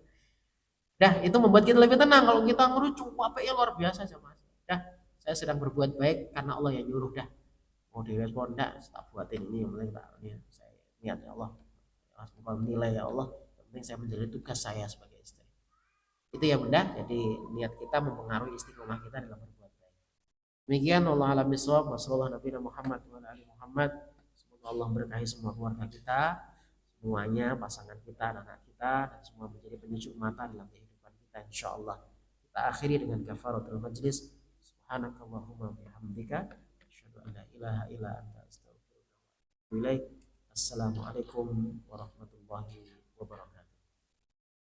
Dah, itu membuat kita lebih tenang. Kalau kita ngerucuk, ya luar biasa sama. Dah, saya sedang berbuat baik karena Allah yang nyuruh. Dah, mau direspon enggak, tak buatin ini yang penting tak ini saya niat ya Allah. Semoga menilai ya Allah. Yang penting saya menjalani tugas saya sebagai istri. Itu ya bunda. Jadi niat kita mempengaruhi istiqomah kita dalam berbuat baik. Demikian Allah alam bisawab. Wassalamualaikum warahmatullahi wabarakatuh. Semoga Allah berkahi semua keluarga kita, semuanya, pasangan kita, anak kita, dan semua menjadi penyejuk mata dalam kehidupan kita insya Allah. Kita akhiri dengan kafaratul majlis. Subhanakallahumma bihamdika asyhadu an la ilaha illa anta astaghfiruka wa atubu ilaik. Assalamualaikum warahmatullahi wabarakatuh.